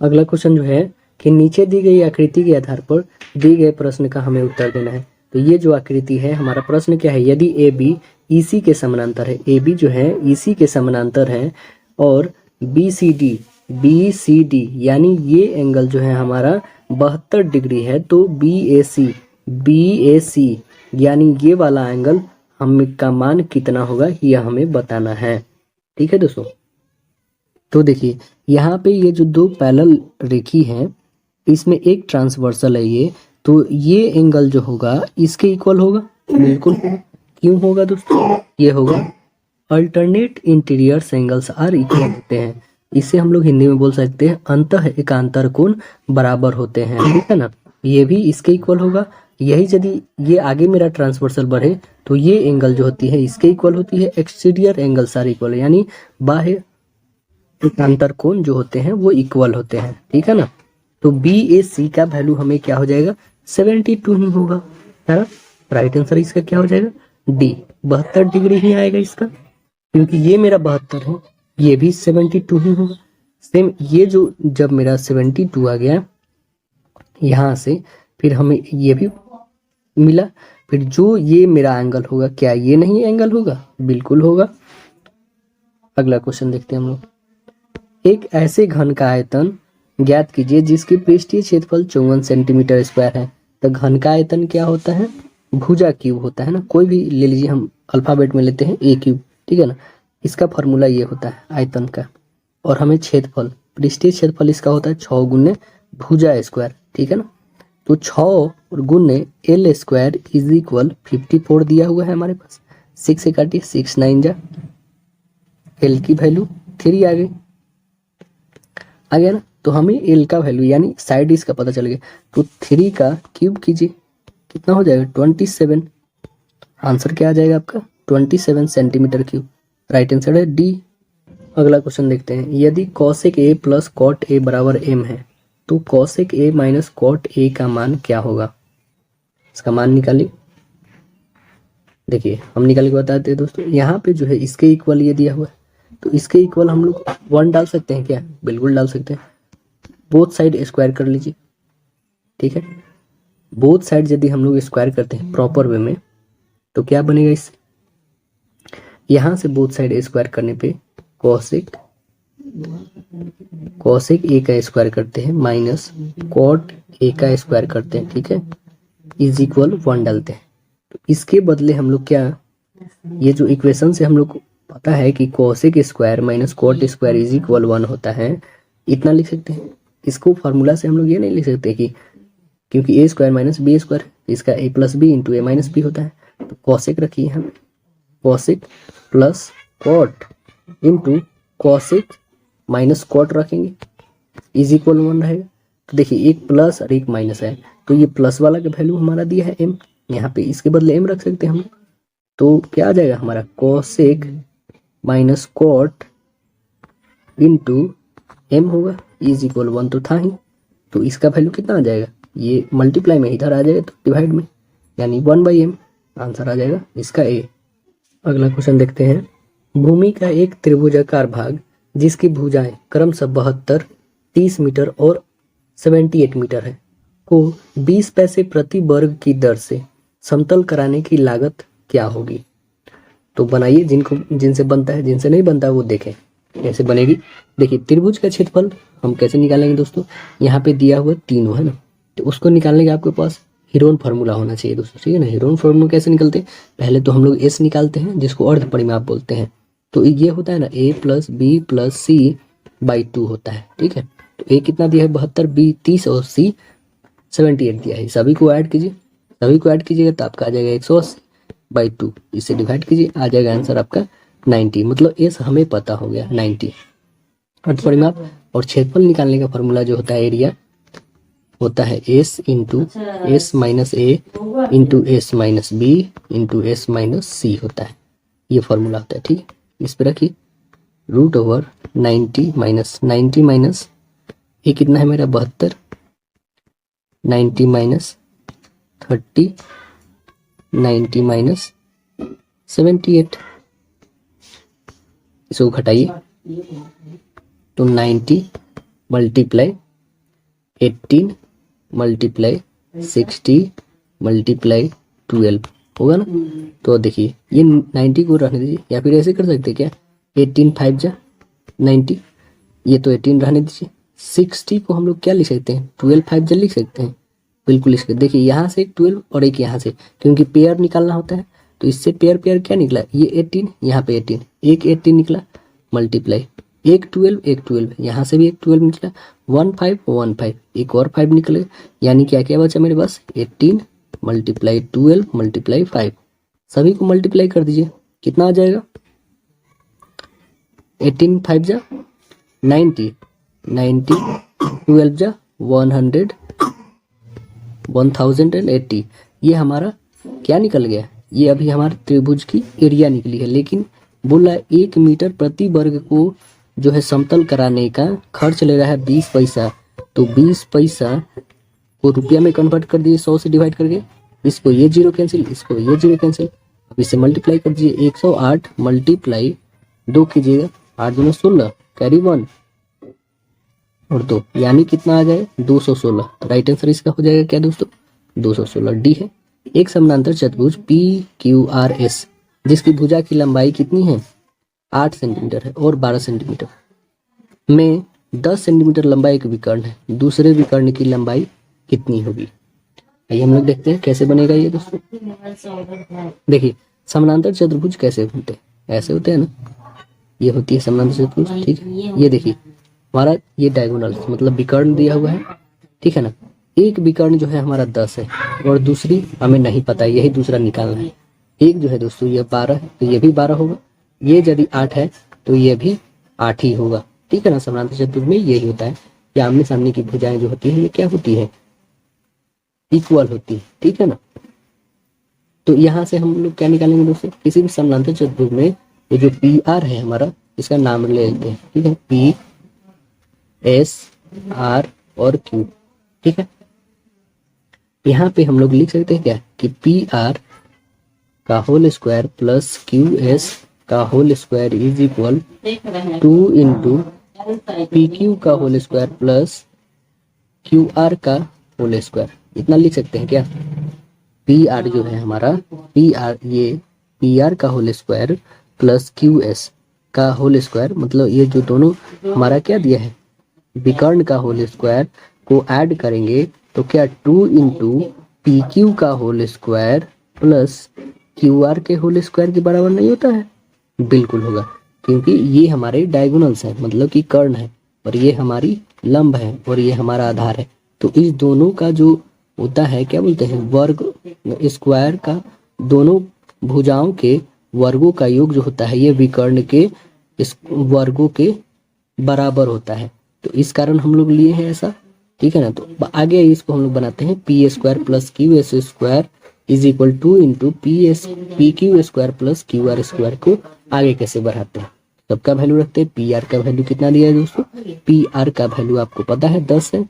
अगला क्वेश्चन जो है कि नीचे दी गई आकृति के आधार पर दी गए प्रश्न का हमें उत्तर देना है। तो ये जो आकृति है, हमारा प्रश्न क्या है, यदि ए बी ईसी के समानांतर है, ए बी जो है ईसी के समानांतर है, और बी सी डी यानी ये एंगल जो है हमारा 72 डिग्री है, तो बी ए सी यानी ये वाला एंगल हम का मान कितना होगा, यह हमें बताना है, ठीक है दोस्तों। तो देखिए यहाँ पे ये जो दो पैरेलल रेखी हैं, इसमें एक ट्रांसवर्सल है ये, तो ये एंगल जो होगा इसके इक्वल होगा, बिल्कुल। क्यों होगा दोस्तों, ये होगा alternate interiors angles are equal होते हैं। इसे हम लोग हिंदी में बोल सकते हैं अंतः एकांतर कोण बराबर होते हैं, ठीक है ना। ये भी इसके इक्वल होगा। यही यदि ये आगे मेरा ट्रांसवर्सल बढ़े तो ये एंगल जो होती है इसके इक्वल होती है। एक्सटीरियर एंगल्स आर इक्वल, यानी बाह्य एकांतर कोण जो होते हैं वो इक्वल होते हैं, ठीक है ना। तो बी ए सी का वैल्यू हमें क्या हो जाएगा, 72 ही होगा, है ना। राइट आंसर इसका क्या हो जाएगा, डी 72 डिग्री ही आएगा इसका, क्योंकि ये मेरा 72 है, ये भी 72 ही होगा। सेम ये जो जब मेरा 72 आ गया यहाँ से, फिर हमें ये भी मिला, फिर जो ये मेरा एंगल होगा, क्या ये नहीं एंगल होगा, बिल्कुल होगा। अगला क्वेश्चन देखते हैं हम लोग। एक ऐसे घन का आयतन ज्ञात कीजिए जिसकी पृष्ठीय क्षेत्रफल 54 सेंटीमीटर स्क्वायर है। तो घन का आयतन क्या होता है, भुजा क्यूब होता है ना। कोई भी ले लीजिए, हम अल्फाबेट में लेते हैं ए क्यूब, ठीक है ना। इसका फॉर्मूला ये होता है आयतन का, और हमें क्षेत्रफल, पृष्ठीय क्षेत्रफल इसका होता है 6 गुने भुजा स्क्वायर, ठीक है ना। तो 6 गुने एल स्क्वायर इज इक्वल 54 दिया हुआ है हमारे पास। 6 से काटिए, 6 9 जा, एल की वैल्यू 3 आ गई, आ गया ना। तो हमें एल का वैल्यू यानी साइड इसका पता चल गया, तो 3 का क्यूब कीजिए, कितना हो जाएगा 27। आंसर क्या आ जाएगा आपका 27 सेंटीमीटर क्यूब। राइट आंसर है डी। अगला क्वेश्चन देखते हैं। यदि cosec A plus cot A बराबर एम है, तो cosec A minus cot A का मान क्या होगा, इसका मान निकालिए। देखिए हम निकाल के बताते हैं दोस्तों। यहाँ पे जो है इसके इक्वल ये दिया हुआ है, तो इसके इक्वल हम लोग 1 डाल सकते हैं क्या, बिल्कुल डाल सकते हैं। बोथ साइड स्क्वायर कर लीजिए, ठीक है। बोथ साइड यदि हम लोग स्क्वायर करते हैं प्रॉपर वे में, तो क्या बनेगा इससे, यहां से बोथ साइड स्क्वायर करने पे कॉसेक ए का स्क्वायर करते हैं माइनस कॉट ए का स्क्वायर करते हैं, ठीक है, इज इक्वल 1 डालते हैं। तो इसके बदले हम लोग क्या, ये जो इक्वेशन से हम लोग को पता है कि cosec square minus cot square is equal 1 होता है, इतना लिख सकते हैं। इसको फार्मूला से हम लोग ये नहीं लिख सकते कि क्योंकि A square minus B square, इसका A plus B into A minus B होता है। तो कॉसेक रखिए हम, cosec plus cot into cosec minus cot रखेंगे, इज इक्वल 1 रहेगा। तो देखिए एक प्लस और एक माइनस है, तो ये प्लस वाला का वैल्यू हमारा दिया है एम, यहाँ पे इसके बदले एम रख सकते हैं हम। तो क्या आ जाएगा हमारा cosec minus cot into M होगा, इज इक्वल 1 तो था ही, तो इसका वैल्यू कितना आ जाएगा, ये मल्टीप्लाई में इधर आ जाएगा तो डिवाइड में, यानी 1/m आंसर आ जाएगा इसका ए। अगला क्वेश्चन देखते हैं। भूमि का एक त्रिभुजाकार भाग जिसकी भुजाएं क्रमशः 72, 30 मीटर और 78 मीटर है को 20 पैसे प्रति वर्ग की दर से समतल कराने की लागत क्या होगी? तो बनाइए, जिनसे बनता है, जिनसे नहीं बनता वो देखें कैसे बनेगी। देखिए त्रिभुज का क्षेत्रफल हम कैसे निकालेंगे दोस्तों, यहाँ पे दिया हुआ तीनों है ना, तो उसको निकालने के आपके पास हीरोन फार्मूला होना चाहिए दोस्तों, ठीक है ना। हीरोन फार्मूला कैसे निकलते हैं, पहले तो हम लोग एस निकालते हैं जिसको अर्ध परिमाप बोलते हैं। तो ये होता है ना a + b + c/2 होता है, ठीक है। तो a कितना दिया है 72, b 30 और c 78 दिया है। सभी को ऐड कीजिए, सभी को ऐड कीजिएगा तो आपका आ जाएगा 180/2, इसे डिवाइड कीजिए, आ जाएगा आंसर आपका 90। मतलब एस हमें पता हो गया 90 अर्ध परिमाप। और क्षेत्रफल निकालने का फॉर्मूला जो होता है एरिया होता है s × s - a × s - b × s - c होता है, ये फॉर्मूला होता है, ठीक है। इस पर रखिए √90 - 90 - ये कितना है मेरा 72, 90 - 30, 90 - 78, इसको घटाइए तो 90 × 18 × 60 × 12 होगा ना। तो देखिए ये 90 को रहने दीजिए, या फिर ऐसे कर सकते हैं क्या, 18 5 जा 90, ये तो 18 रहने दीजिए। 60 को हम लोग क्या लिख सकते हैं, 12 5 जा लिख सकते हैं, बिल्कुल लिख सकते। देखिए यहाँ से एक 12 और एक यहाँ से, क्योंकि पेयर निकालना होता है तो इससे पेयर क्या निकला, ये 18, यहाँ पे 18, एक 18 निकला, मल्टीप्लाई एक 12 यहाँ से भी एक 12 निकला, 1 5 1 5, एक और 5 निकले, यानी क्या क्या बचा मेरे पास 18 × 12 × 5। सभी को मल्टीप्लाई कर दीजिए, कितना आ जाएगा 18 5 जा 90, 90 12 जा 100, 1080। ये हमारा क्या निकल गया, ये अभी हमारे त्रिभुज की एरिया निकली है। लेकिन बोला 1 मीटर प्रति वर्ग को जो है समतल कराने का खर्च ले रहा है 20 पैसा, तो 20 पैसा को रुपया में कन्वर्ट कर दीजिए 100 से डिवाइड करके, इसको ये जीरो कैंसिल, इसको ये जीरो कैंसिल, अब इसे मल्टीप्लाई कर दीजिए 108 × 2 कीजिएगा, 8 दूनी 16, कैरी 1 और 2, यानी कितना आ जाए 216। तो राइट आंसर इसका हो जाएगा क्या दोस्तों 216, डी है। एक समानांतर चतुर्भुज PQRS जिसकी भुजा की लंबाई कितनी है 8 सेंटीमीटर है और 12 सेंटीमीटर में 10 सेंटीमीटर लंबाई एक विकर्ण है, दूसरे विकर्ण की लंबाई कितनी होगी। आइए हम लोग देखते हैं कैसे बनेगा ये दोस्तों। देखिए समानांतर चतुर्भुज कैसे बनते हैं, ऐसे होते हैं ना, ये होती है समानांतर चतुर्भुज, ठीक है। ये देखिए हमारा ये डायगोनल मतलब विकर्ण दिया हुआ है, ठीक है ना। एक विकर्ण जो है हमारा 10 है और दूसरी हमें नहीं पता, यही दूसरा निकालना है। एक जो है दोस्तों ये 12 है तो ये भी 12 होगा, ये यदि 8 है तो ये भी 8 ही होगा, ठीक है ना। समानांतर चतुर्भुज में यही होता है कि आमने सामने की भुजाएं जो होती है ये क्या होती है इक्वल होती है, ठीक है ना। तो यहाँ से हम लोग क्या निकालेंगे दोस्तों, किसी भी समानांतर चतुर्भुज में ये जो PR है हमारा, इसका नाम ले लेते हैं, ठीक है, P S R और Q, ठीक है। यहाँ पे हम लोग लिख सकते हैं क्या कि PR का होल स्क्वायर प्लस QS का whole square is equal 2 × PQ का होल स्क्वायर प्लस QR का होल स्क्वायर, इतना लिख सकते हैं क्या। PR जो है हमारा ये PR का होल स्क्वायर प्लस QS का होल स्क्वायर, मतलब ये जो दोनों हमारा क्या दिया है विकर्ण का होल स्क्वायर को ऐड करेंगे तो क्या 2 × PQ का होल स्क्वायर प्लस QR के होल स्क्वायर के बराबर नहीं होता है, बिल्कुल होगा, क्योंकि ये हमारे डायगोनल्स हैं, मतलब कि कर्ण है, और ये हमारी लंब है और ये हमारा आधार है। तो इस दोनों का जो होता है क्या बोलते हैं वर्ग, स्क्वायर का दोनों भुजाओं के वर्गों का योग जो होता है ये विकर्ण के इस वर्गों के बराबर होता है। तो इस कारण हम लोग लिए हैं ऐसा, ठीक है ना। तो आगे इसको हम लोग बनाते हैं P² plus QS² is equal 2 × PQ² plus QR² को आगे कैसे बढ़ाते हैं, सबका वैल्यू रखते हैं। PR का वैल्यू कितना दिया है दोस्तों, PR का वैल्यू आपको पता है 10 है,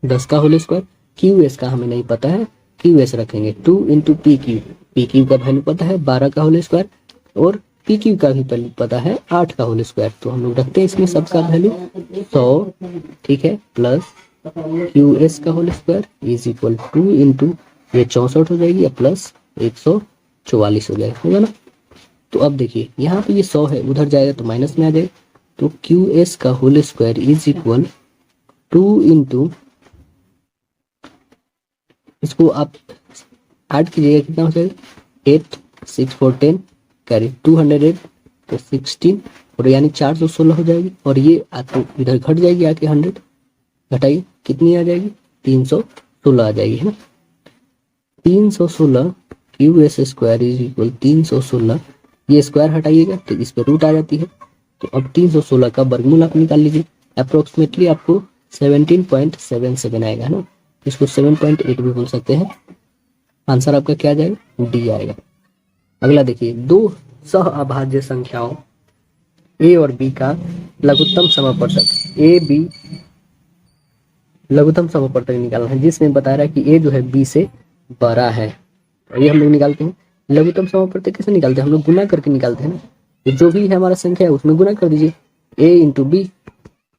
10 का होल स्क्वायर, क्यू एस का हमें नहीं पता है, क्यू एस रखेंगे 2 into P Q, P Q का वैल्यू पता है 12 का होल स्क्वायर, और पी क्यू का भी वैल्यू पता है 8 का होल स्क्वायर। तो हम लोग रखते हैं इसमें सबका वैल्यू 100, ठीक है, प्लस क्यू एस का whole square is equal 2 into ये 64 हो जाएगी, या प्लस 144 हो जाएगा, होगा ना। तो अब देखिए यहाँ पे ये 100 है, उधर जाएगा तो माइनस में आ जाएगा, तो क्यू एस का whole square is equal 2 into, इसको आप ऐड कीजिएगा कितना हो जाएगा, 8 6 4 10 कैरी 208 तो 16, और यानी 416 हो जाएगी, और ये आपको इधर घट जाएगी आके 100, घटाइए कितनी आ जाएगी, 316 आ जाएगी, है ना। 316 Q S square is equal 316, ये स्क्वायर हटाइएगा तो इस पर रूट आ जाती है, तो अब 316 का वर्गमूल आप निकाल लीजिए, अप्रोक्सीमेटली आपको 17.77 आएगा, है ना। इसको 7.8 भी बोल सकते हैं। आंसर आपका क्या जाएगा, डी आएगा। अगला देखिए, दो सह अभाज्य संख्याओं ए और बी का लघुत्तम समापवर्तक ए बी लघुत्तम समापवर्तक निकालना है, जिसमें बता रहा है कि ए जो है बी से बड़ा है। ये हम लोग निकालते हैं, लघुत्तम समापवर्तक कैसे निकालते हैं, हम लोग गुना करके निकालते हैं ना। तो जो भी है हमारा संख्या है उसमें गुना कर दीजिए, ए इंटू बी,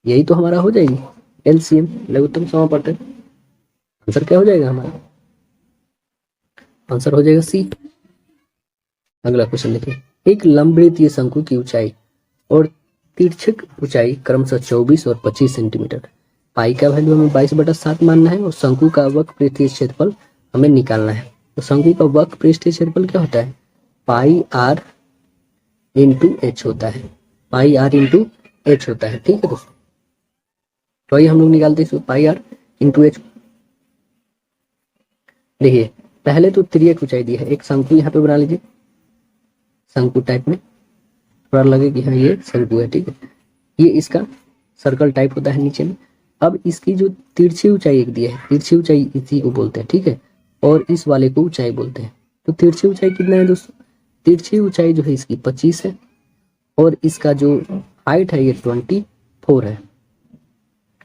यही तो हमारा हो जाएगी एलसीएम, लघुत्तम समापवर्तक। आंसर क्या हो जाएगा हमारा, आंसर हो जाएगा सी। अगला क्वेश्चन देखिए, एक लंबवृत्तीय शंकु की ऊंचाई और तिरछिक ऊंचाई क्रमशः 24 और 25 सेंटीमीटर, पाई का वैल्यू हमें 22/7 मानना है, और शंकु का वक्र पृष्ठीय क्षेत्रफल हमें निकालना है। तो शंकु का वक्र पृष्ठीय क्षेत्रफल क्या होता है, पाई आर इंटू एच होता है, पाई आर इंटू एच होता है, ठीक है दोस्तों। तो ये हम लोग निकालते हैं पाई आर इंटू एच। देखिए पहले तो तिर्यक ऊंचाई दी है, एक शंकु यहाँ पे बना लीजिए, शंकु टाइप में थोड़ा लगे कि हाँ ये शंकु है, ठीक है। ये इसका सर्कल टाइप होता है नीचे में। अब इसकी जो तिरछी ऊंचाई एक दी है, तिरछी ऊंचाई इसी को बोलते हैं, ठीक है, और इस वाले को ऊंचाई बोलते हैं। तो तिरछी ऊंचाई कितना है दोस्तों, तिरछी ऊंचाई जो है इसकी 25 है, और इसका जो हाइट है ये 24 है,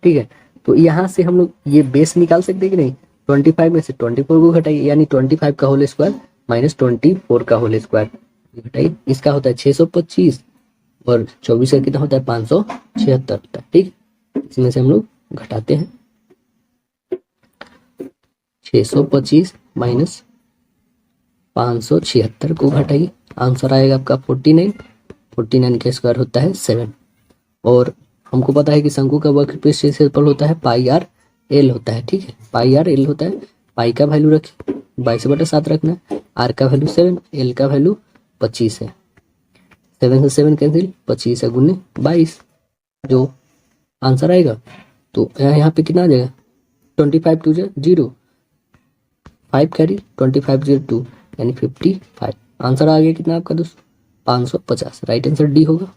ठीक है। तो यहाँ से हम लोग ये बेस निकाल सकते हैं कि नहीं, 25 में से 24 को घटाइए, यानी 25 का होल स्क्वायर माइनस 24 का होल स्क्वायर घटाइए, इसका होता है 625, और 24 का कितना होता है 576 होता है, ठीक। इसमें से हम लोग घटाते हैं 625 माइनस 576 को घटाइए, आंसर आएगा आपका 49, 49 का स्क्वायर होता है 7, और हमको पता है कि शंकु का वक्र पृष्ठीय क्षेत्रफल होता है पाई आर एल होता है, ठीक है, पाई आर एल होता है। पाई का वैल्यू रखिए 22/7 रखना है, आर का वैल्यू 7, एल का वैल्यू 25 है, 7 से 7 कैंसिल, 25 है गुने 22 जो आंसर आएगा। तो यहाँ पे कितना आ जाएगा, 25 2 0, 5 कैरी 25 0 2 यानी 55, आंसर आ गया कितना आपका दोस्तों 550, राइट आंसर डी होगा।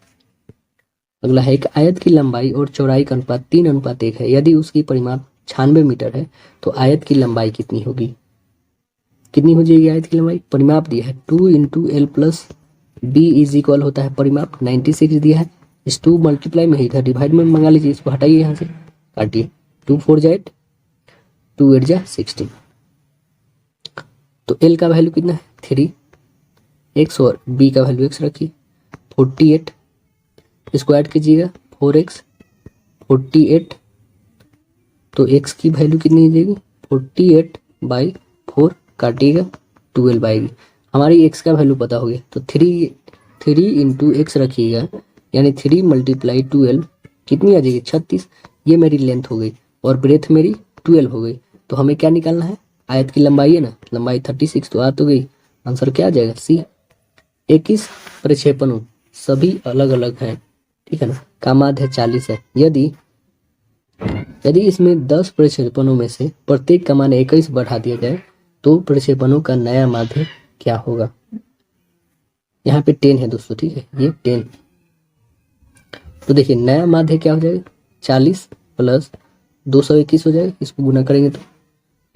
अगला है, एक आयत की लंबाई और चौड़ाई का अनुपात 3:1 है, यदि उसकी परिमाप 96 मीटर है तो आयत की लंबाई कितनी होगी, कितनी हो जाएगी आयत की लंबाई, परिमाप दिया है 2 into L plus B is equal होता है परिमाप 96 दिया है, इस 2 मल्टीप्लाई में इधर डिवाइड में मंगा लीजिए, इसको हटाइए यहाँ से, काटिए 2 4 जा 8, 2 8 जा 16, तो एल का वैल्यू कितना है 3 एक्स, और बी का वैल्यू एक्स रखिए 48, इसको ऐड कीजिएगा 4x 48, तो x की वैल्यू कितनी हो जाएगी 48/4, काटिएगा 12 आएगी, हमारी x का वैल्यू पता हो गया। तो 3 इंटू एक्स रखिएगा, यानी 3 × 12 कितनी आ जाएगी 36, ये मेरी लेंथ हो गई, और ब्रेथ मेरी 12 हो गई। तो हमें क्या निकालना है, आयत की लंबाई है ना, लंबाई 36 तो आ तो गई, आंसर क्या आ जाएगा सी। 21 प्रक्षेपणों सभी अलग अलग हैं, ठीक है ना, का माध्य 40 है, यदि इसमें 10 प्रक्षेपणों में से प्रत्येक का मान 21 बढ़ा दिया जाए तो प्रक्षेपणों का नया माध्य क्या होगा। यहाँ पे 10 है दोस्तों, ठीक है, ये 10, तो देखिए नया माध्य क्या हो जाएगा 40 प्लस 221 हो जाएगा, इसको गुना करेंगे तो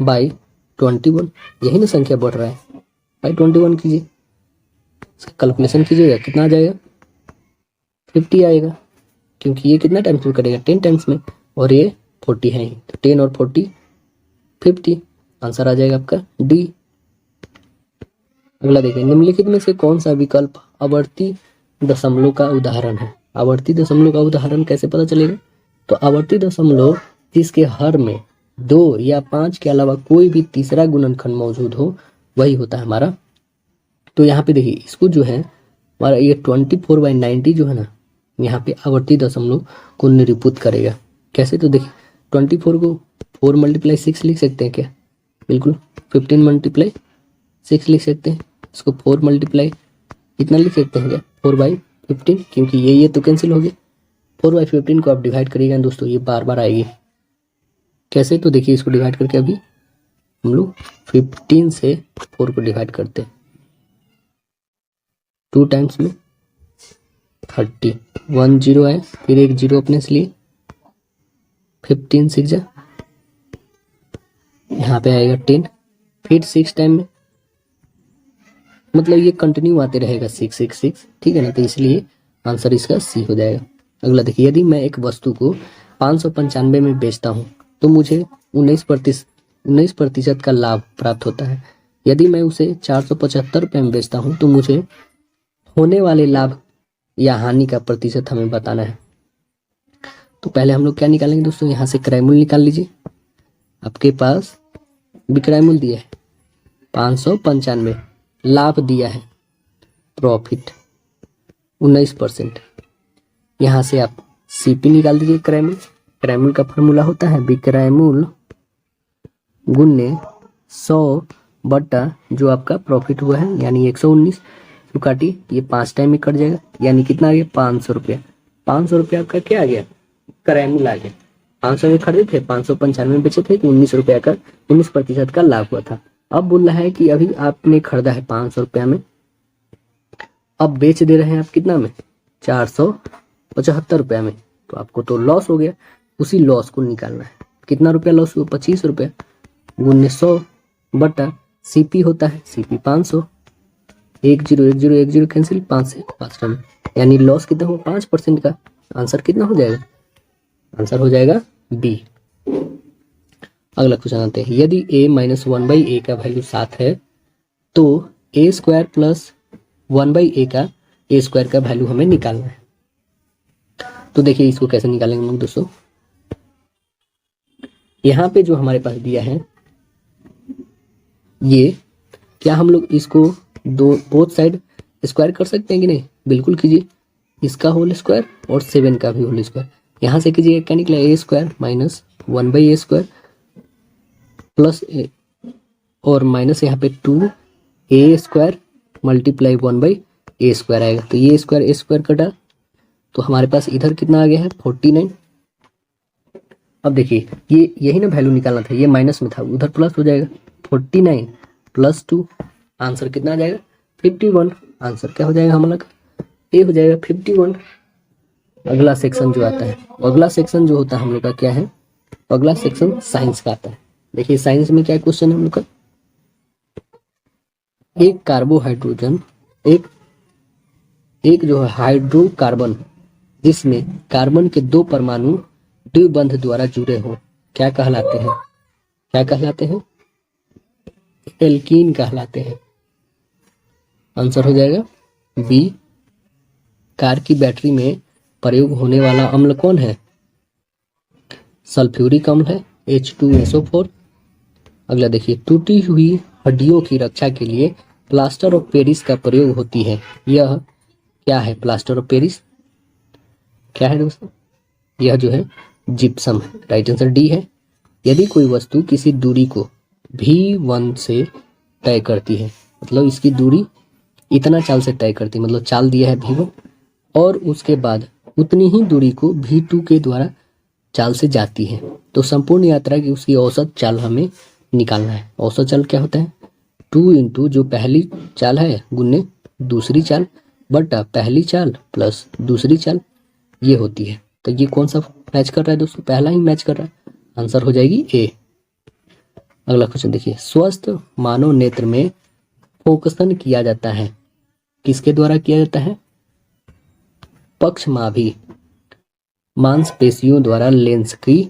बाई 21, यही ना संख्या बढ़ रहा है, बाई 21 कीजिए, इसका कैलकुलेशन कीजिएगा कितना आ जाएगा 50 आएगा, क्योंकि ये कितना टाइम्स में करेगा 10 टाइम्स में, और ये 40 है, तो 10 और 40 50। आंसर आ जाएगा आपका डी। अगला देखिए, निम्नलिखित में से कौन सा विकल्प आवर्ती दशमलव का उदाहरण है? आवर्ती दशमलव का उदाहरण कैसे पता चलेगा? तो आवर्ती दशमलव जिसके हर में 2 या 5 के अलावा कोई भी तीसरा गुणनखंड मौजूद हो, वही होता है हमारा। तो यहाँ पे देखिए, इसको जो है हमारा ये 24/90 जो है ना, यहाँ पे आवर्ती दशमलव को निरूपित करेगा। कैसे? तो देखिए 24 को 4 × 6 लिख सकते हैं क्या? बिल्कुल। 15 × 6 लिख सकते हैं। इसको 4 × इतना लिख सकते हैं क्या? 4/15, क्योंकि ये तो कैंसिल हो गया। 4/15 को आप डिवाइड करिएगा दोस्तों, ये बार बार आएगी। कैसे? तो देखिए, इसको डिवाइड करके अभी हम लोग 15 से 4 को डिवाइड करते हैं। 2 टाइम्स में 30, 1 0 आया, फिर एक 0 अपने से लिए, 15 6 जा, यहाँ पे आएगा 10, फिर 6 टाइम में, मतलब ये कंटिन्यू आते रहेगा 6 6 6, ठीक है ना। तो इसलिए आंसर इसका सी हो जाएगा। अगला देखिए, यदि मैं एक वस्तु को 595 में बेचता हूँ तो मुझे 19% का लाभ प्राप्त होता है। यदि मैं उसे 475 रुपये में बेचता हूँ तो मुझे होने वाले लाभ या हानि का प्रतिशत हमें बताना है। तो पहले हम लोग क्या निकालेंगे दोस्तों? यहाँ से क्रय मूल्य निकाल लीजिए। आपके पास विक्रय मूल्य दिया है 595, लाभ दिया है प्रॉफिट 19%। यहाँ से आप सीपी निकाल दीजिए, क्रय मूल्य। क्रय मूल्य का फॉर्मूला होता है विक्रय मूल्य गुने 100 बटा जो आपका प्रॉफिट हुआ है, यानी 119। तो काटिए, ये 5 टाइम में कट जाएगा, यानी कितना आ गया? 500 रुपया। 500 रुपया आपका क्या आ गया? क्रय मूल्य आ गया। 500 में खरीदे थे, 595 में बेचे थे, तो 19 रुपया का 19% का लाभ हुआ था। अब बोल रहा है कि अभी आपने खरीदा है 500 रुपया में, अब बेच दे रहे हैं आप कितना में? 475 रुपया में। तो आपको तो लॉस हो गया, उसी लॉस को निकालना है। कितना रुपया लॉस हुआ? 25 रुपया गुने 100 बटा सीपी होता है, सीपी 500, 1 0 1 0 1 0 कैंसिल, 5 से 5 टाइम, यानी लॉस कितना हुआ? 5% का। आंसर कितना हो जाएगा? आंसर हो जाएगा बी। अगला क्वेश्चन आते हैं, यदि a - 1/a का वैल्यू 7 है तो a² + 1/a का a² का वैल्यू हमें निकालना है। तो देखिए, इसको कैसे निकालेंगे हम लोग दोस्तों? यहाँ पे जो हमारे पास दिया है, ये क्या हम लोग इसको बोथ साइड स्क्वायर कर सकते हैं कि नहीं? बिल्कुल कीजिए, इसका होल स्क्वायर और 7 का भी होल स्क्वायर। यहाँ से कीजिए, क्या निकला? a² - 1/a² प्लस और माइनस यहाँ पे 2a² × 1/a² आएगा। तो ये स्क्वायर a² कटा, तो हमारे पास इधर कितना आ गया है? 49। अब देखिए, ये यही ना वैल्यू निकालना था, ये माइनस में था, उधर प्लस हो जाएगा। 49 + 2, आंसर कितना आ जाएगा? 51। आंसर क्या हो जाएगा हमारा? ए हो जाएगा 51। अगला सेक्शन जो आता है, अगला सेक्शन जो होता है हम लोग का क्या है? अगला सेक्शन साइंस का आता है। देखिए, साइंस में क्या क्वेश्चन है हम लोग का? एक कार्बोहाइड्रोजन, एक जो है हाइड्रोकार्बन, जिसमें कार्बन के 2 परमाणु द्विबंध द्वारा जुड़े हो, क्या कहलाते हैं? क्या कहलाते हैं? एल्कीन कहलाते हैं। आंसर हो जाएगा बी। कार की बैटरी में प्रयोग होने वाला अम्ल कौन है? सल्फ्यूरिक अम्ल है, H2SO4। अगला देखिए, टूटी हुई हड्डियों की रक्षा के लिए प्लास्टर ऑफ पेरिस का प्रयोग होती है, यह क्या है? प्लास्टर ऑफ पेरिस क्या है दोस्तों? यह जो है जिप्सम है। राइट आंसर डी है। यदि कोई वस्तु किसी दूरी को v1 से तय करती है, मतलब इसकी दूरी इतना चाल से तय करती है, मतलब चाल दिया है v1, और उसके बाद उतनी ही दूरी को v2 के द्वारा चाल से जाती है, तो संपूर्ण यात्रा की उसकी औसत चाल हमें निकालना है। औसत चाल क्या होता है? 2 × जो पहली चाल है गुने दूसरी चाल बटा पहली चाल प्लस दूसरी चाल, ये होती है। तो ये कौन सा मैच कर रहा है दोस्तों? पहला ही मैच कर रहा है। आंसर हो जाएगी ए। अगला क्वेश्चन देखिए, स्वस्थ मानव नेत्र में फोकसन किया जाता है, किसके द्वारा किया जाता है? पक्षमाभी मांसपेशियों द्वारा लेंस की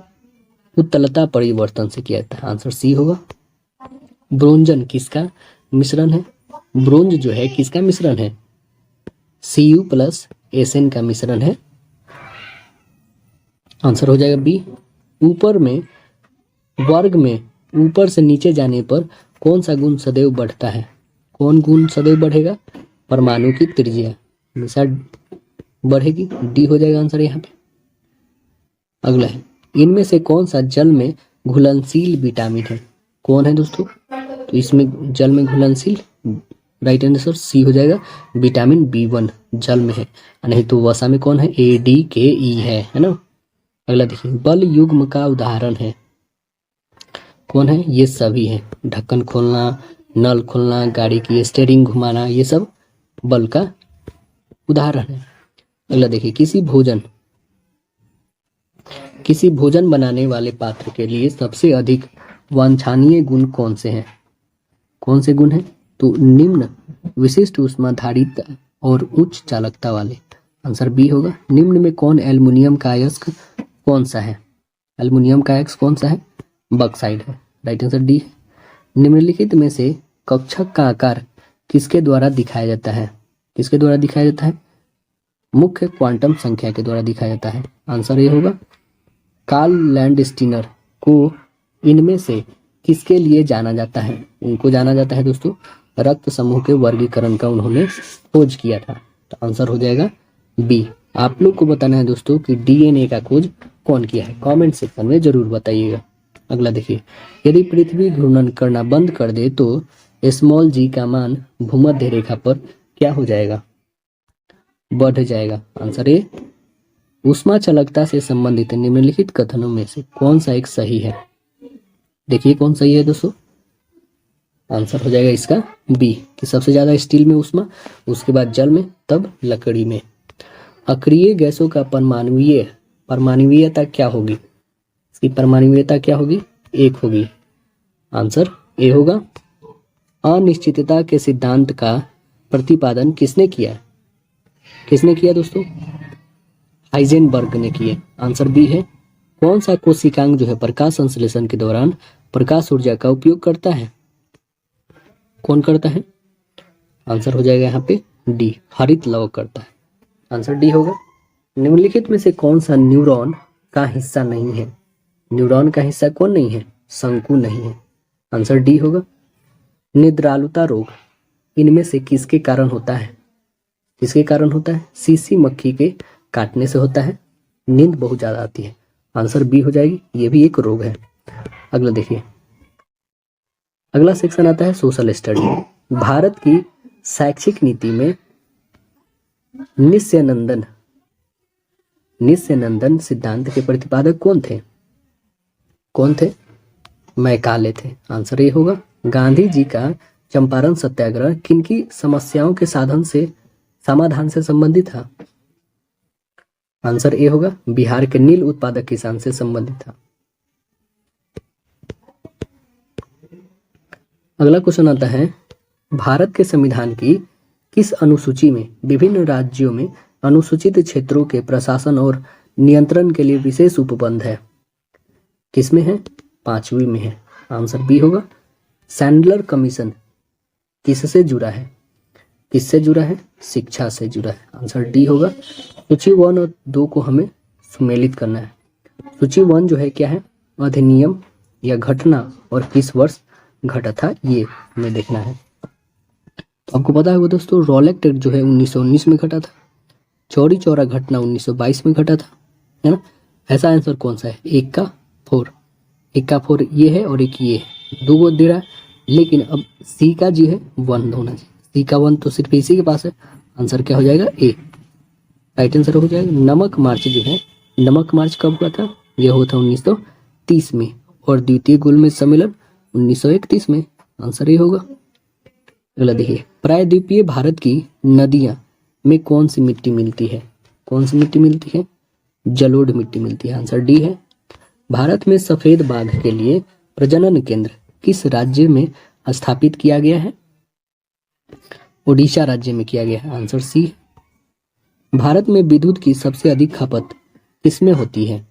उत्तलता परिवर्तन से किया जाता है। आंसर सी होगा। ब्रोंजन किसका मिश्रण है? ब्रोंज जो है किसका मिश्रण है? Cu प्लस Sn का मिश्रण है। आंसर हो जाएगा बी। ऊपर में वर्ग में ऊपर से नीचे जाने पर कौन सा गुण सदैव बढ़ता है? कौन गुण सदैव बढ़ेगा? परमाणु की त्रिज्या हमेशा बढ़ेगी। डी हो जाएगा आंसर यहाँ पे। अगला है, इनमें से कौन सा जल में घुलनशील विटामिन है? कौन है दोस्तों? तो इसमें जल में घुलनशील, राइट आंसर सी हो जाएगा। विटामिन B1 जल में है, नहीं तो वसा में कौन है? ADKE है ना। अगला देखिए, बल युग्म का उदाहरण है कौन है? ये सभी है। ढक्कन खोलना, नल खोलना, गाड़ी की स्टीयरिंग घुमाना, ये सब बल का उदाहरण है। अगला देखिए, किसी भोजन बनाने वाले पात्र के लिए सबसे अधिक वांछनीय गुण कौन से हैं? कौन से गुण हैं? तो निम्न विशिष्ट ऊष्माधारिता और उच्च चालकता वाले। आंसर बी होगा। निम्न में कौन एल्युमिनियम का अयस्क कौन सा है? एल्युमिनियम का अयस्क कौन सा है? बॉक्साइड है, राइट आंसर डी। निम्नलिखित में से कक्षक का आकार किसके द्वारा दिखाया जाता है? किसके द्वारा दिखाया जाता है? मुख्य क्वांटम संख्या के द्वारा दिखाया जाता है। आंसर ये होगा। कार्ल लैंडस्टीनर को इनमें से किसके लिए जाना जाता है? उनको जाना जाता है दोस्तों रक्त समूह के वर्गीकरण का उन्होंने खोज किया था। तो आंसर हो जाएगा बी। आप लोग को बताना है दोस्तों कि DNA का खोज कौन किया है, कमेंट सेक्शन में जरूर बताइएगा। अगला देखिए, यदि पृथ्वी घूर्णन करना बंद कर दे तो स्मॉल g का मान भूमध्य रेखा पर क्या हो जाएगा? बढ़ जाएगा। Answer A. ऊष्मा चालकता से संबंधित निम्नलिखित कथनों में से कौन सा एक सही है? देखिए कौन सही है दोस्तों। आंसर हो जाएगा इसका बी, कि सबसे ज्यादा स्टील में ऊष्मा, उसके बाद जल में, तब लकड़ी में। अक्रिय गैसों का परमाणुीयता क्या होगी? इसकी परमाणुीयता क्या होगी? 1 होगी। आंसर ए होगा। अनिश्चितता के सिद्धांत का प्रतिपादन किसने किया? किसने किया दोस्तों? हाइजेनबर्ग ने किया। आंसर बी है। कौन सा कोशिकांग जो है प्रकाश संश्लेषण के दौरान प्रकाश ऊर्जा का उपयोग करता है? कौन करता है? आंसर हो जाएगा यहाँ पे डी, हरित लवक करता है। आंसर डी होगा। निम्नलिखित में से कौन सा न्यूरॉन का हिस्सा नहीं है? न्यूरॉन का हिस्सा कौन नहीं है? शंकु नहीं है। आंसर डी होगा। निद्रालुता रोग इनमें से किसके कारण होता है? किसके कारण होता है? सीसी मक्खी के काटने से होता है। नींद बहुत ज्यादा आती है। आंसर बी हो जाएगी, ये भी एक रोग है। अगला देखिए, अगला सेक्शन आता है सोशल स्टडी। भारत की शैक्षिक नीति में नित्यानंदन सिद्धांत के प्रतिपादक कौन थे? कौन थे? मैकाले थे। आंसर ये होगा। गांधी जी का चंपारण सत्याग्रह किनकी समस्याओं के समाधान से संबंधित था? आंसर ए होगा। बिहार के नील उत्पादक किसान से संबंधित था। अगला क्वेश्चन आता है, भारत के संविधान की किस अनुसूची में विभिन्न राज्यों में अनुसूचित क्षेत्रों के प्रशासन और नियंत्रण के लिए विशेष उपबंध है? किसमें है? 5वीं में है। आंसर बी होगा। सैंडलर कमीशन किससे जुड़ा है? किससे जुड़ा है? शिक्षा से जुड़ा है। आंसर डी होगा। सूची 1 और 2 को हमें सुमेलित करना है। सूची 1 जो है क्या है? अधिनियम या घटना, और किस वर्ष घटा था ये हमें देखना है। तो आपको पता होगा दोस्तों, रॉलेट एक्ट जो है 1919 में घटा था। चौरी चौरा घटना 1922 में घटा था, है ना। ऐसा आंसर कौन सा है? 1 का 4 ये है और एक ये है, 2 को दे रहा है, लेकिन अब सी का जी है 1 होना चाहिए। सी का 1 तो सिर्फ इसी के पास है। आंसर क्या हो जाएगा? ए, राइट आंसर हो जाएगा। नमक मार्च जो है, नमक मार्च कब हुआ था? यह हुआ था 1930 में, और द्वितीय गोलमेज सम्मेलन 1931 में। आंसर ये होगा। अगला देखिए, प्रायद्वीपीय भारत की नदियां में कौन सी मिट्टी मिलती है? कौन सी मिट्टी मिलती है? जलोढ़ मिट्टी मिलती है। आंसर डी है। भारत में सफेद बाघ के लिए प्रजनन केंद्र किस राज्य में स्थापित किया गया है? ओडिशा राज्य में किया गया है। आंसर सी। भारत में विद्युत की सबसे अधिक खपत किसमें होती है?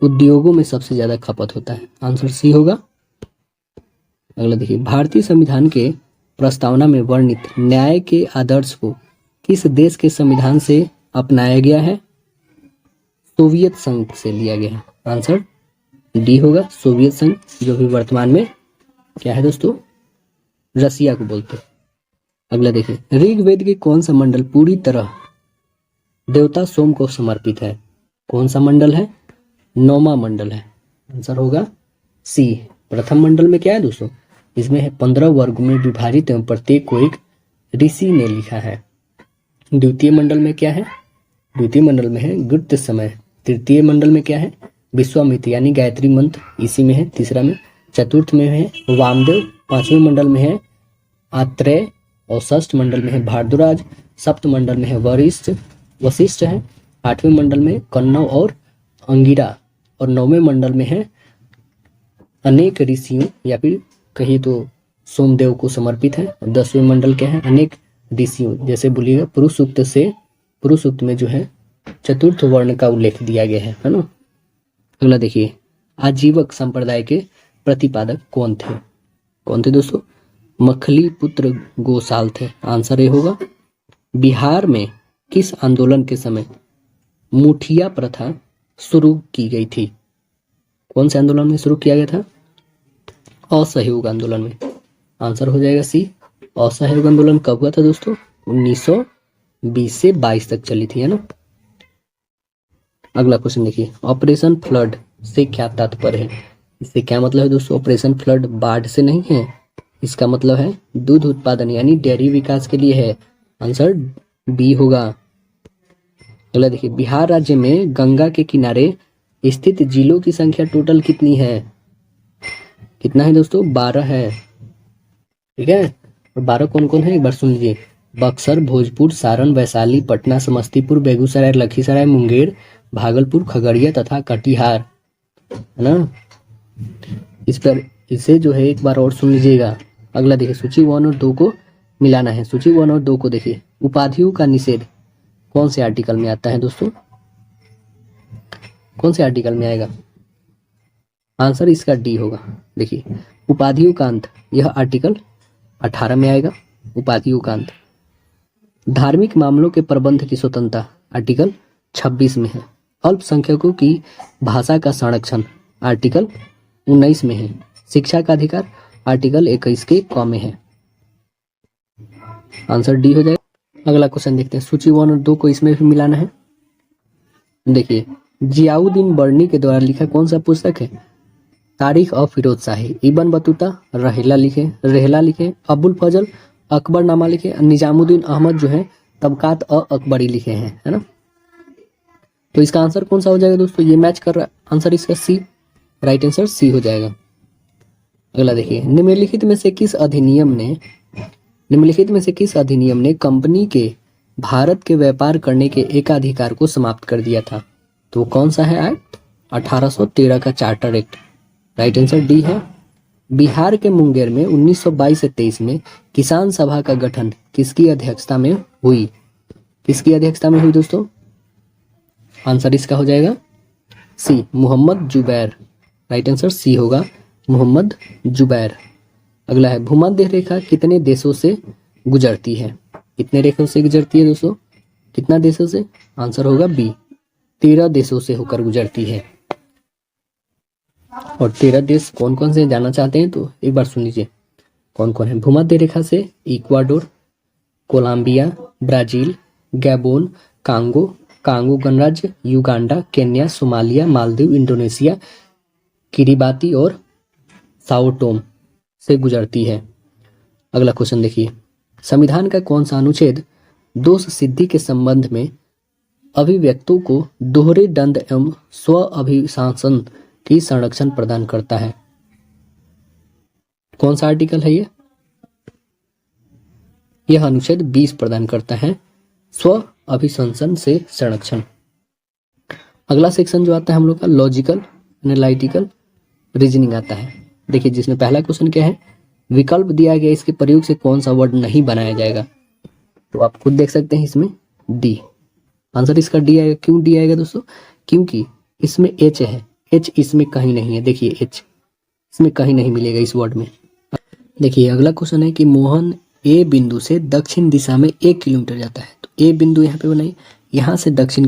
उद्योगों में सबसे ज्यादा खपत होता है। आंसर सी होगा। अगला देखिए, भारतीय संविधान के प्रस्तावना में वर्णित न्याय के आदर्श को किस देश के संविधान से अपनाया गया है? सोवियत संघ से लिया गया है। आंसर डी होगा, सोवियत संघ, जो भी वर्तमान में क्या है दोस्तों, रसिया को बोलते हैं। अगला देखिए, ऋग्वेद के कौन सा मंडल पूरी तरह देवता सोम को समर्पित है? कौन सा मंडल है? 9वां मंडल है। आंसर होगा सी। प्रथम मंडल में क्या है दोस्तों, इसमें है 15 वर्ग में विभाजित एवं प्रत्येक को एक ऋषि ने लिखा है। द्वितीय मंडल में क्या है? द्वितीय मंडल में है गुप्त समय। तृतीय मंडल में क्या है? विश्वामित्र यानी गायत्री मंत्र, इसी में है तीसरा में। चतुर्थ में है वामदेव। पांचवें मंडल में है आत्रेय और षष्ठ मंडल में है भारद्वाज। सप्त मंडल में है वशिष्ठ है। आठवें मंडल में कन्नव और अंगिरा और 9वें मंडल में है अनेक ऋषियों या फिर कहिए तो सोमदेव को समर्पित है। 10वें मंडल क्या है? अनेक ऋषियों, जैसे बोलिएगा पुरुष सूक्त में जो है चतुर्थ वर्ण का उल्लेख दिया गया है ना। अगला देखिए, आजीवक संप्रदाय के प्रतिपादक कौन थे? कौन थे दोस्तों? मखली पुत्र गोसाल थे। आंसर ए होगा। बिहार में किस आंदोलन के समय मुठिया प्रथा शुरू की गई थी? कौन से आंदोलन में शुरू किया गया था? असहयोग आंदोलन में। आंसर हो जाएगा सी। असहयोग आंदोलन कब हुआ था दोस्तों? 1920 से 22 तक चली थी, है ना। अगला क्वेश्चन देखिए, ऑपरेशन फ्लड से क्या तात्पर्य है? इससे क्या मतलब है दोस्तों? ऑपरेशन फ्लड बाढ़ से नहीं है, इसका मतलब है दूध उत्पादन यानी डेयरी विकास के लिए है। आंसर बी होगा। अगला देखिए, बिहार राज्य में गंगा के किनारे स्थित जिलों की संख्या टोटल कितनी है? कितना है दोस्तों? 12 है। ठीक है, और 12 कौन कौन है एक बार सुन लीजिए। बक्सर, भोजपुर, सारण, वैशाली, पटना, समस्तीपुर, बेगूसराय, लखीसराय, मुंगेर, भागलपुर, खगड़िया तथा कटिहार, है ना। इस पर इसे जो है एक बार और सुन लीजिएगा। अगला देखिए, सूची 1 और 2 को मिलाना है। सूची 1 और 2 को देखिए, उपाधियों का निषेध कौन से आर्टिकल में आता है दोस्तों? कौन से आर्टिकल में आएगा? आंसर इसका डी होगा। देखिए, उपाधियों का अंत, यह आर्टिकल 18 में आएगा। उपाधियों का अंत। धार्मिक मामलों के प्रबंध की स्वतंत्रता आर्टिकल 26 में है। अल्पसंख्यकों की भाषा का संरक्षण आर्टिकल 19 में है। शिक्षा का अधिकार आर्टिकल 21 के क में है। आंसर डी हो जाएगा। अगला क्वेश्चन देखते हैं, सूची 1 और 2 को इसमें भी मिलाना है। देखिए, जियाउद्दीन बर्नी के द्वारा लिखा कौन सा पुस्तक है? तारीख ऑफ फिरोज शाही। इब्न बतूता रहेला लिखे, अबुल फजल अकबरनामा लिखे, निजामुद्दीन अहमद जो है तबकात अकबरी लिखे हैं, है ना। तो इसका आंसर कौन सा हो जाएगा दोस्तों? ये मैच कर रहा है। आंसर इसका सी, राइट आंसर सी हो जाएगा। अगला देखिए, निम्नलिखित में से किस अधिनियम ने कंपनी के भारत के व्यापार करने के एकाधिकार को समाप्त कर दिया था? तो कौन सा है एक्ट? 1813 का charter act. Right answer D है। बिहार के मुंगेर में 1922 से 23 में किसान सभा का गठन किसकी अध्यक्षता में हुई? किसकी अध्यक्षता में हुई दोस्तों? आंसर इसका हो जाएगा C, Mohammed Zubair. Right answer C होगा, मोहम्मद जुबैर। अगला है, भूमध्य रेखा कितने देशों से गुजरती है? कितने रेखों से गुजरती है दोस्तों? कितना देशों से? आंसर होगा बी, 13 देशों से होकर गुजरती है। और 13 देश कौन कौन से जानना चाहते हैं तो एक बार सुन लीजिए कौन कौन है। भूमध्य रेखा से Ecuador, Colombia, Brazil, Gabon, Congo गणराज्य, Uganda, Kenya, Somalia, Maldives, Indonesia, Kiribati और साओ टोम से गुजरती है। अगला क्वेश्चन देखिए, संविधान का कौन सा अनुच्छेद दोष सिद्धि के संबंध में अभिव्यक्तों को दोहरे दंड एवं स्व अभिशासन की संरक्षण प्रदान करता है? कौन सा आर्टिकल है ये? यह अनुच्छेद 20 प्रदान करता है स्व अभिशंसन से संरक्षण। अगला सेक्शन जो आता है हम लोग का लॉजिकल एनालिटिकल रीजनिंग आता है। देखिए, जिसमें पहला क्वेश्चन क्या है, विकल्प दिया गया, इसके प्रयोग से कौन सा वर्ड नहीं बनाया जाएगा? तो आप खुद देख सकते हैं इसमें डी। आंसर इसका डी आएगा। क्यों डी आएगा दोस्तों? क्योंकि इसमें एच है। एच इसमें कहीं नहीं है, देखिए एच इसमें कहीं नहीं मिलेगा इस वर्ड में। देखिए अगला क्वेश्चन है कि मोहन ए बिंदु से दक्षिण दिशा में 1 किलोमीटर जाता है। तो ए बिंदु यहाँ पे बनाइए, यहाँ से दक्षिण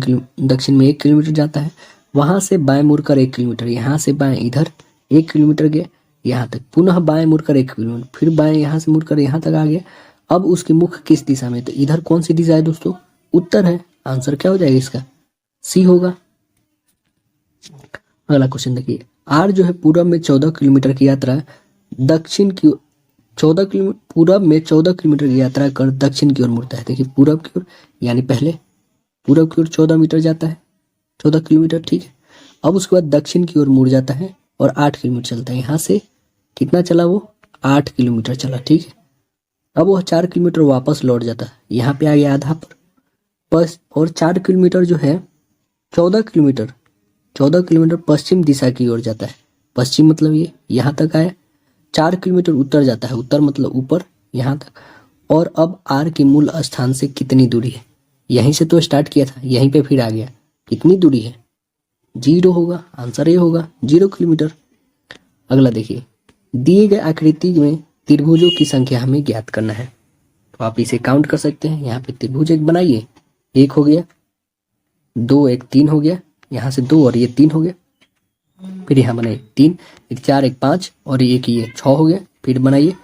में 1 किलोमीटर जाता है, वहां से बाएं मुड़कर 1 किलोमीटर, यहाँ से बाएं इधर 1 किलोमीटर गया यहाँ तक, पुनः बाएं मुड़कर 1 किलोमीटर, फिर बाएं यहाँ से मुड़कर यहाँ तक आ गया। अब उसकी मुख किस दिशा में, तो इधर कौन सी दिशा है दोस्तों, उत्तर है। आंसर क्या हो जाएगा इसका, सी होगा। अगला क्वेश्चन देखिए, आर जो है पूरब में 14 किलोमीटर की यात्रा दक्षिण की 14 किलोमीटर पूरब में 14 किलोमीटर की यात्रा कर दक्षिण की ओर मुड़ता है। देखिए पूरब की ओर यानी पहले पूरब की ओर 14 मीटर जाता है, 14 किलोमीटर, ठीक है। अब उसके बाद दक्षिण की ओर मुड़ जाता है और 8 किलोमीटर चलता है। यहाँ से कितना चला वो, 8 किलोमीटर चला, ठीक है। अब वो 4 किलोमीटर वापस लौट जाता है, यहाँ पे आ गया आधा पर बस। और 4 किलोमीटर जो है 14 किलोमीटर पश्चिम दिशा की ओर जाता है। पश्चिम मतलब ये यहाँ तक आया। 4 किलोमीटर उत्तर जाता है, उत्तर मतलब ऊपर यहाँ तक। और अब आर के मूल स्थान से कितनी दूरी है, यहीं से तो स्टार्ट किया था, यहीं पे फिर आ गया, कितनी दूरी है, 0 होगा। आंसर ये होगा 0 किलोमीटर। अगला देखिए, दिए गए आकृति में त्रिभुजों की संख्या हमें ज्ञात करना है। तो आप इसे काउंट कर सकते हैं। यहाँ पे त्रिभुज एक बनाइए, 1 हो गया, 2 1 3 हो गया, यहाँ से 2 और ये 3 हो गया। फिर यहाँ बनाइए 3 1 4 1 5 और एक ये 6 हो गया। फिर बनाइए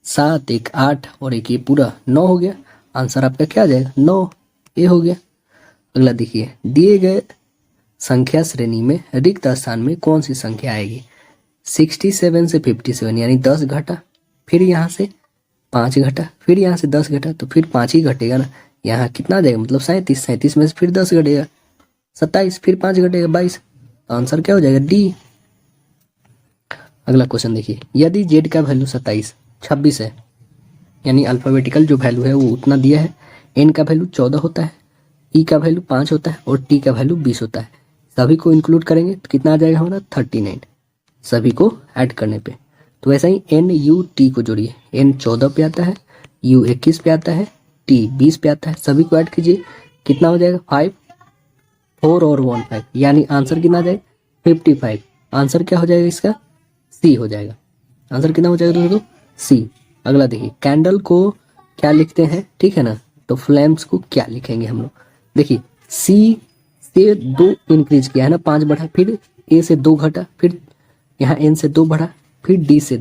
7 1 8 और एक ये पूरा 9 हो गया। आंसर आपका क्या आ जाएगा, 9, ये हो गया। अगला देखिए, दिए गए संख्या श्रेणी में रिक्त स्थान में कौन सी संख्या आएगी। 67 से 57 यानी 10 घटा, फिर यहाँ से 5 घटा, फिर यहाँ से 10 घटा, तो फिर 5 ही घटेगा ना। यहाँ कितना आ जाएगा, मतलब 37 में से फिर 10 घटेगा 27, फिर 5 घटेगा 22। आंसर क्या हो जाएगा, डी। अगला क्वेश्चन देखिए, यदि जेड का वैल्यू 26 है, यानी अल्फाबेटिकल जो वैल्यू है वो उतना दिया है, एन का वैल्यू 14 होता है, ई का वैल्यू 5 होता है और टी का वैल्यू 20 होता है। सभी को इंक्लूड करेंगे तो कितना आ जाएगा हमारा, 39, सभी को ऐड करने पे। तो वैसा ही एन यू टी को जोड़िए, एन 14 पे आता है, यू 21 पे आता है, टी 20 पे आता है, सभी को ऐड कीजिए, कितना हो जाएगा 5 4 और 1 5, यानी आंसर कितना आ जाएगा 55। आंसर क्या हो जाएगा इसका, सी हो जाएगा। आंसर कितना हो जाएगा दोस्तों, सी। अगला देखिए, कैंडल को क्या लिखते हैं, ठीक है ना, तो फ्लेम्स को क्या लिखेंगे हम लोग। देखिए सी से 2 इंक्रीज किया है ना, 5 बढ़ा, फिर ए से 2 घटा, फिर यहाँ एन से 2 बढ़ा, फिर डी से,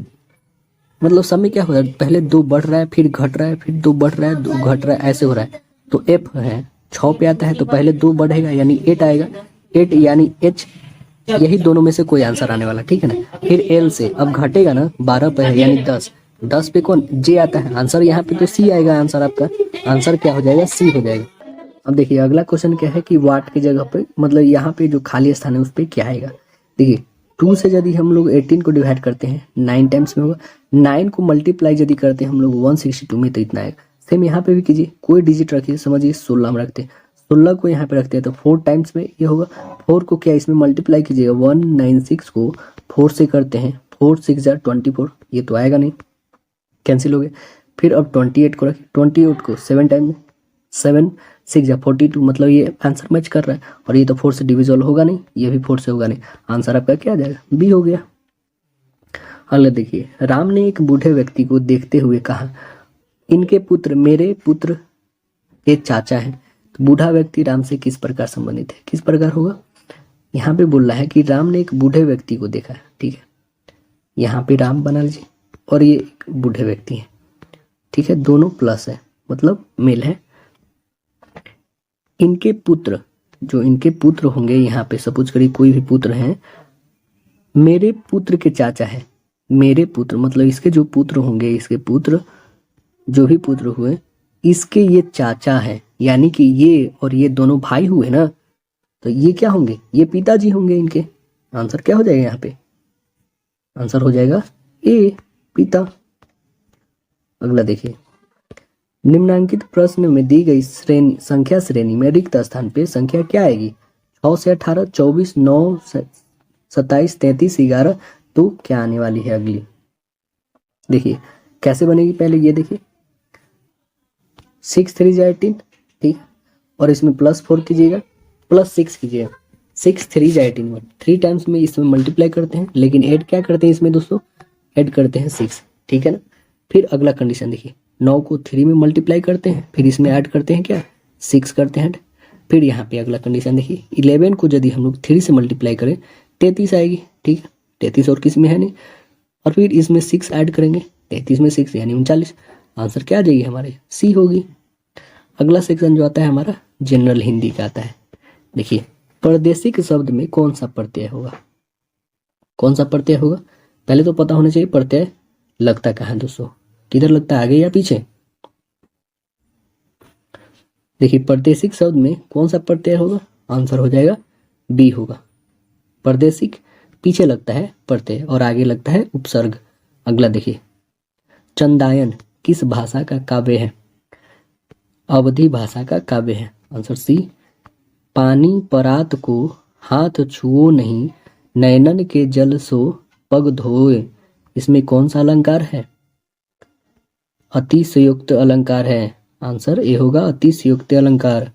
मतलब सब में क्या हो रहा है, पहले 2 बढ़ रहा है, फिर घट रहा है, फिर 2 बढ़ रहा है, 2 घट रहा है, ऐसे हो रहा है। तो एफ है 6 पे आता है, तो पहले 2 बढ़ेगा यानी 8 आएगा, 8 यानी एच, यही दोनों में से कोई आंसर आने वाला, ठीक है ना। फिर एल से अब घटेगा ना, 12 पे है यानी 10, 10 पे कौन, जे आता है, आंसर यहाँ पे तो सी आएगा। आंसर आपका, आंसर क्या हो जाएगा, सी हो जाएगा। अब देखिए अगला क्वेश्चन क्या है कि वाट की जगह पे, मतलब यहाँ पे जो खाली स्थान है उस पर क्या आएगा। देखिए 2 से यदि हम लोग 18 को डिवाइड करते हैं 9 टाइम्स में होगा, 9 को मल्टीप्लाई यदि करते हैं हम लोग 162 में तो इतना आएगा। सेम यहाँ पे भी कीजिए, कोई डिजिट रखिए, समझिए 16 में रखते हैं, 16 को यहाँ पे रखते हैं तो 4 टाइम्स में ये होगा। 4 को क्या इसमें मल्टीप्लाई कीजिएगा, 196 को 4 से करते हैं, 4 6 जा 24, ये तो आएगा नहीं, कैंसिल हो गया। फिर अब 28 को रखिए, 28 को 7 टाइम में, 7 6 जा 42, मतलब ये आंसर मैच कर रहा है। और ये तो 4 से डिविजल होगा नहीं, ये भी 4 से होगा नहीं। आंसर आपका क्या आ जाएगा, बी हो गया। अगला देखिए, राम ने एक बूढ़े व्यक्ति को देखते हुए कहा, इनके पुत्र मेरे पुत्र के चाचा हैं। तो बूढ़ा व्यक्ति राम से किस प्रकार संबंधित है, किस प्रकार होगा। यहाँ पे बोल रहा है कि राम ने एक बूढ़े व्यक्ति को देखा है, ठीक है, यहाँ पे राम बना लीजिए और ये एक बूढ़े व्यक्ति है, ठीक है, दोनों प्लस है मतलब मेल है। इनके पुत्र, जो इनके पुत्र होंगे, यहाँ पे सपोज करिए कोई भी पुत्र हैं, मेरे पुत्र के चाचा है, मेरे पुत्र मतलब इसके जो पुत्र होंगे, इसके पुत्र जो भी पुत्र हुए इसके ये चाचा है, यानी कि ये और ये दोनों भाई हुए ना, तो ये क्या होंगे, ये पिताजी होंगे इनके। आंसर क्या हो जाएगा यहाँ पे, आंसर हो जाएगा ए, पिता। अगला देखिए, निम्नांकित प्रश्न में दी गई श्रेणी संख्या श्रेणी में रिक्त स्थान पे संख्या क्या आएगी। 6 से 18, 24, 9, 27, 33, 11, तो क्या आने वाली है अगली। देखिए कैसे बनेगी, पहले ये देखिए 6 3 जा 18, ठीक, और इसमें +4 कीजिएगा, +6 कीजिएगा, 6 3 जा 18 3 टाइम्स में इसमें मल्टीप्लाई करते हैं, लेकिन ऐड क्या करते हैं इसमें दोस्तों, ऐड करते हैं 6, ठीक है ना। फिर अगला कंडीशन देखिए, 9 को 3 में मल्टीप्लाई करते हैं, फिर इसमें ऐड करते हैं क्या, 6 करते हैं। फिर यहाँ पे अगला कंडीशन देखिए, 11 को यदि हम लोग 3 से मल्टीप्लाई करें 33 आएगी, ठीक है, 33 और किस में है नहीं, और फिर इसमें 6 ऐड करेंगे, 33 में 6 यानी 39। आंसर क्या आ जाएगी हमारे, सी होगी। अगला सेक्शन जो आता है हमारा जनरल हिंदी का आता है। देखिए, प्रादेशिक शब्द में कौन सा प्रत्यय होगा, कौन सा प्रत्यय होगा, पहले तो पता होना चाहिए प्रत्यय लगता कहाँ है दोस्तों, किधर लगता है, आगे या पीछे। देखिए, प्रादेशिक शब्द में कौन सा प्रत्यय होगा, आंसर हो जाएगा बी होगा। प्रादेशिक पीछे लगता है प्रत्यय और आगे लगता है उपसर्ग। अगला देखिए, चंदायन किस भाषा का काव्य है, अवधी भाषा का काव्य है, आंसर सी। पानी परात को हाथ छुओ नहीं, नैनन के जल सो पग धोए, इसमें कौन सा अलंकार है, अतिशयोक्त अलंकार है, आंसर ए होगा अतिशयोक्त अलंकार।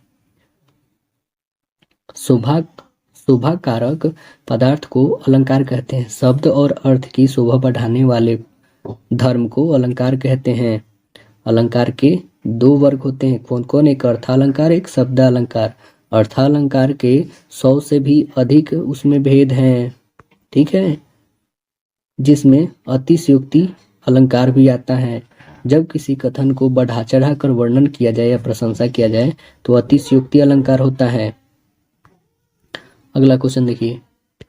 शोभा कारक पदार्थ को अलंकार कहते हैं, शब्द और अर्थ की शोभा बढ़ाने वाले धर्म को अलंकार कहते हैं। अलंकार के 2 वर्ग होते हैं, कौन कौन, एक अर्थालंकार, एक शब्दालंकार। अर्थालंकार के 100 से भी अधिक उसमें भेद हैं, ठीक है, जिसमें अतिशयोक्ति अलंकार भी आता है। जब किसी कथन को बढ़ा चढ़ा कर वर्णन किया जाए या प्रशंसा किया जाए तो अतिशयोक्ति अलंकार होता है। अगला क्वेश्चन देखिए,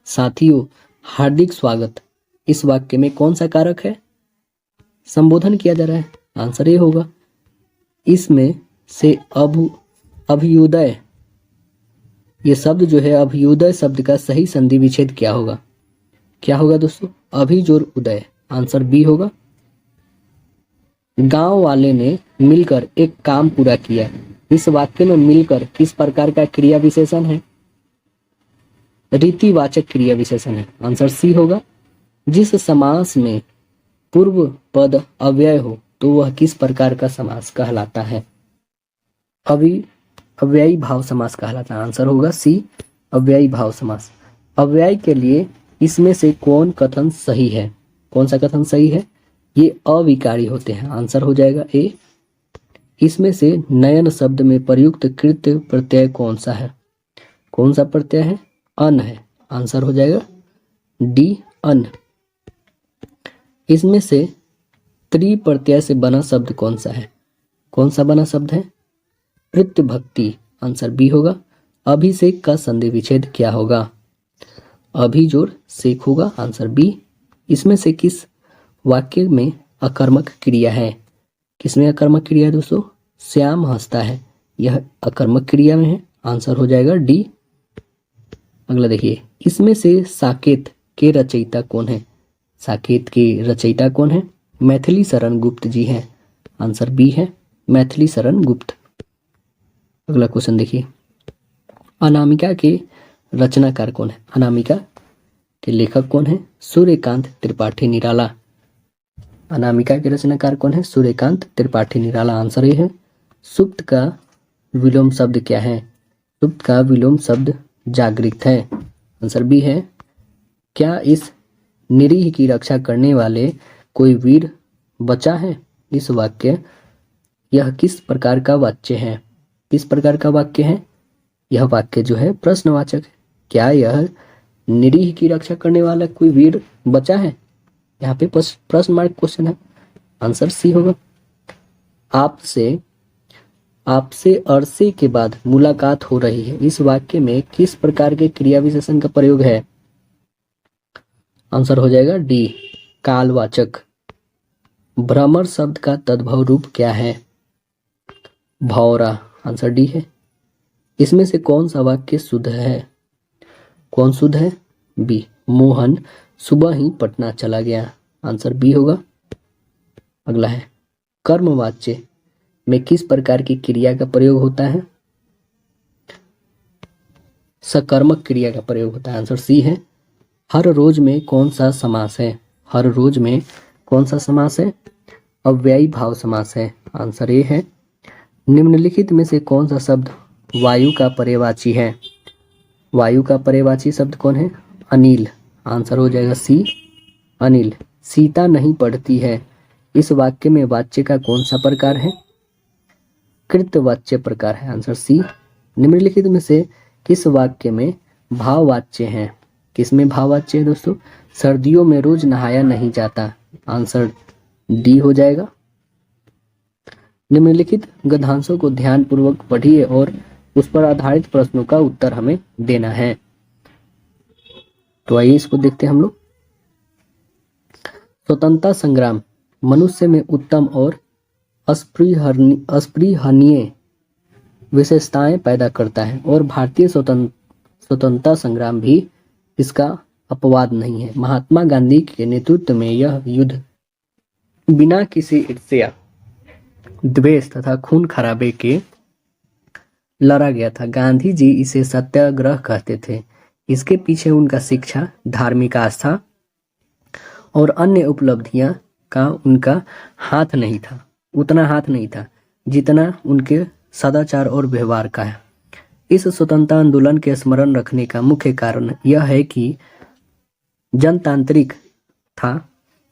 साथियों हार्दिक स्वागत, इस वाक्य में कौन सा कारक है, संबोधन किया जा रहा है, आंसर ये होगा। इसमें से अभ्युदय, ये शब्द जो है अभ्युदय शब्द का सही संधि विच्छेद क्या होगा, क्या होगा दोस्तों, अभि जोर उदय, आंसर बी होगा। गांव वाले ने मिलकर एक काम पूरा किया, इस वाक्य में मिलकर किस प्रकार का क्रिया विशेषण है, रीतिवाचक क्रिया विशेषण है, आंसर सी होगा। जिस समास में पूर्व पद अव्यय हो तो वह किस प्रकार का समास कहलाता है, अव्ययी भाव समास कहलाता है, आंसर होगा सी, अव्ययी भाव समास। अव्यय के लिए इसमें से कौन कथन सही है, कौन सा कथन सही है, ये अविकारी होते हैं, आंसर हो जाएगा ए। इसमें से नयन शब्द में प्रयुक्त कृत प्रत्यय कौन सा है, कौन सा प्रत्यय है, अन है, आंसर हो जाएगा डी अन। इसमें से त्रि प्रत्यय से बना शब्द कौन सा है, कौन सा बना शब्द है, प्रतिभक्ति, आंसर बी होगा। अभिषेक का संधि विच्छेद क्या होगा, अभी जोड़ सेक होगा, आंसर बी। इसमें से किस वाक्य में अकर्मक क्रिया है, किसमें अकर्मक क्रिया है दोस्तों, श्याम हंसता है, यह अकर्मक क्रिया में है, आंसर हो जाएगा डी। अगला देखिए, इसमें से साकेत के रचयिता कौन है, साकेत के रचयिता कौन है, मैथिली शरण गुप्त जी हैं, आंसर बी है, मैथिली शरण गुप्त। अगला क्वेश्चन देखिए, अनामिका के रचनाकार कौन है, अनामिका के लेखक कौन है, सूर्यकांत त्रिपाठी निराला। अनामिका के रचनाकार कौन है, सूर्यकांत त्रिपाठी निराला, आंसर ये है। सुप्त का विलोम शब्द क्या है, सुप्त का विलोम शब्द जागृत है, आंसर बी है। क्या इस निरीह की रक्षा करने वाले कोई वीर बचा है, इस वाक्य, यह किस प्रकार का वाक्य है, किस प्रकार का वाक्य है, यह वाक्य जो है प्रश्नवाचक है। क्या यह निरीह की रक्षा करने वाला कोई वीर बचा है, यहाँ पे प्रश्न मार्क क्वेश्चन है, आंसर सी होगा। आपसे अरसे के बाद मुलाकात हो रही है, इस वाक्य में किस प्रकार के क्रिया विशेषण का प्रयोग है, आंसर हो जाएगा डी कालवाचक। भ्रमर शब्द का तद्भव रूप क्या है, भौरा, आंसर डी है। इसमें से कौन सा वाक्य शुद्ध है, कौन शुद्ध है, बी मोहन सुबह ही पटना चला गया, आंसर बी होगा। अगला है, कर्मवाच्य में किस प्रकार की क्रिया का प्रयोग होता है, सकर्मक क्रिया का प्रयोग होता है, आंसर सी है। हर रोज में कौन सा समास है, हर रोज में कौन सा समास है, अव्ययी भाव समास है, आंसर ए है। निम्नलिखित में से कौन सा शब्द वायु का पर्यायवाची है, वायु का पर्यायवाची शब्द कौन है? अनिल। आंसर हो जाएगा सी, अनिल। सीता नहीं पढ़ती है, इस वाक्य में वाच्य का कौन सा प्रकार है? कृतवाच्य प्रकार है। Answer C. निम्नलिखित में से किस वाक्य में भाववाच्य है? किसमें भाववाच्य है दोस्तों? सर्दियों में रोज नहाया नहीं जाता। आंसर डी हो जाएगा। निम्नलिखित गद्यांशों को ध्यानपूर्वक पढ़िए और उस पर आधारित प्रश्नों का उत्तर हमें देना है। तो आइए इसको देखते हैं हम लोग। स्वतंत्रता संग्राम मनुष्य में उत्तम और अस्पृहनीय विशेषताएं पैदा करता है और भारतीय स्वतंत्रता संग्राम भी इसका अपवाद नहीं है। महात्मा गांधी के नेतृत्व में यह युद्ध बिना किसी ईर्ष्या, द्वेष तथा खून खराबे के लड़ा गया था। गांधी जी इसे सत्याग्रह कहते थे। इसके पीछे उनका शिक्षा, धार्मिक आस्था और अन्य उपलब्धियां का उनका हाथ नहीं था, उतना हाथ नहीं था जितना उनके सदाचार और व्यवहार का है। इस स्वतंत्रता आंदोलन के स्मरण रखने का मुख्य कारण यह है कि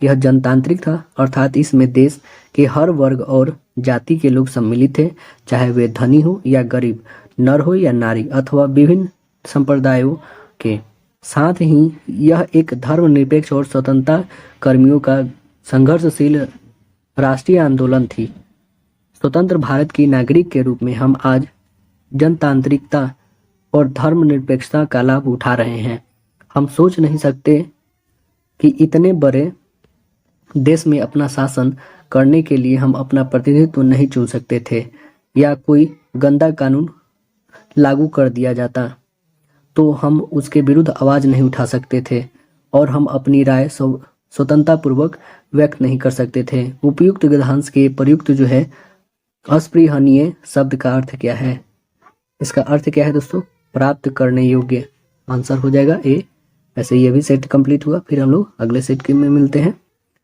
यह जनतांत्रिक था, अर्थात इसमें देश के हर वर्ग और जाति के लोग सम्मिलित थे, चाहे वे धनी हो या गरीब, नर हो या नारी, अथवा विभिन्न संप्रदायों के। साथ ही यह एक धर्मनिरपेक्ष और स्वतंत्रता कर्मियों का संघर्षशील राष्ट्रीय आंदोलन थी। स्वतंत्र भारत की नागरिक के रूप में हम आज जनतांत्रिकता और धर्मनिरपेक्षता का लाभ उठा रहे हैं। हम सोच नहीं सकते कि इतने बड़े देश में अपना शासन करने के लिए हम अपना प्रतिनिधित्व नहीं चुन सकते थे, या कोई गंदा कानून लागू कर दिया जाता तो हम उसके विरुद्ध आवाज नहीं उठा सकते थे और हम अपनी राय स्वतंत्रता पूर्वक व्यक्त नहीं कर सकते थे। उपयुक्त गद्यांश के प्रयुक्त जो है अस्पृहनीय शब्द का अर्थ क्या है? इसका अर्थ क्या है दोस्तों? प्राप्त करने योग्य। आंसर हो जाएगा ए। ऐसे ये भी सेट कंप्लीट हुआ। फिर हम लोग अगले सेट में मिलते हैं।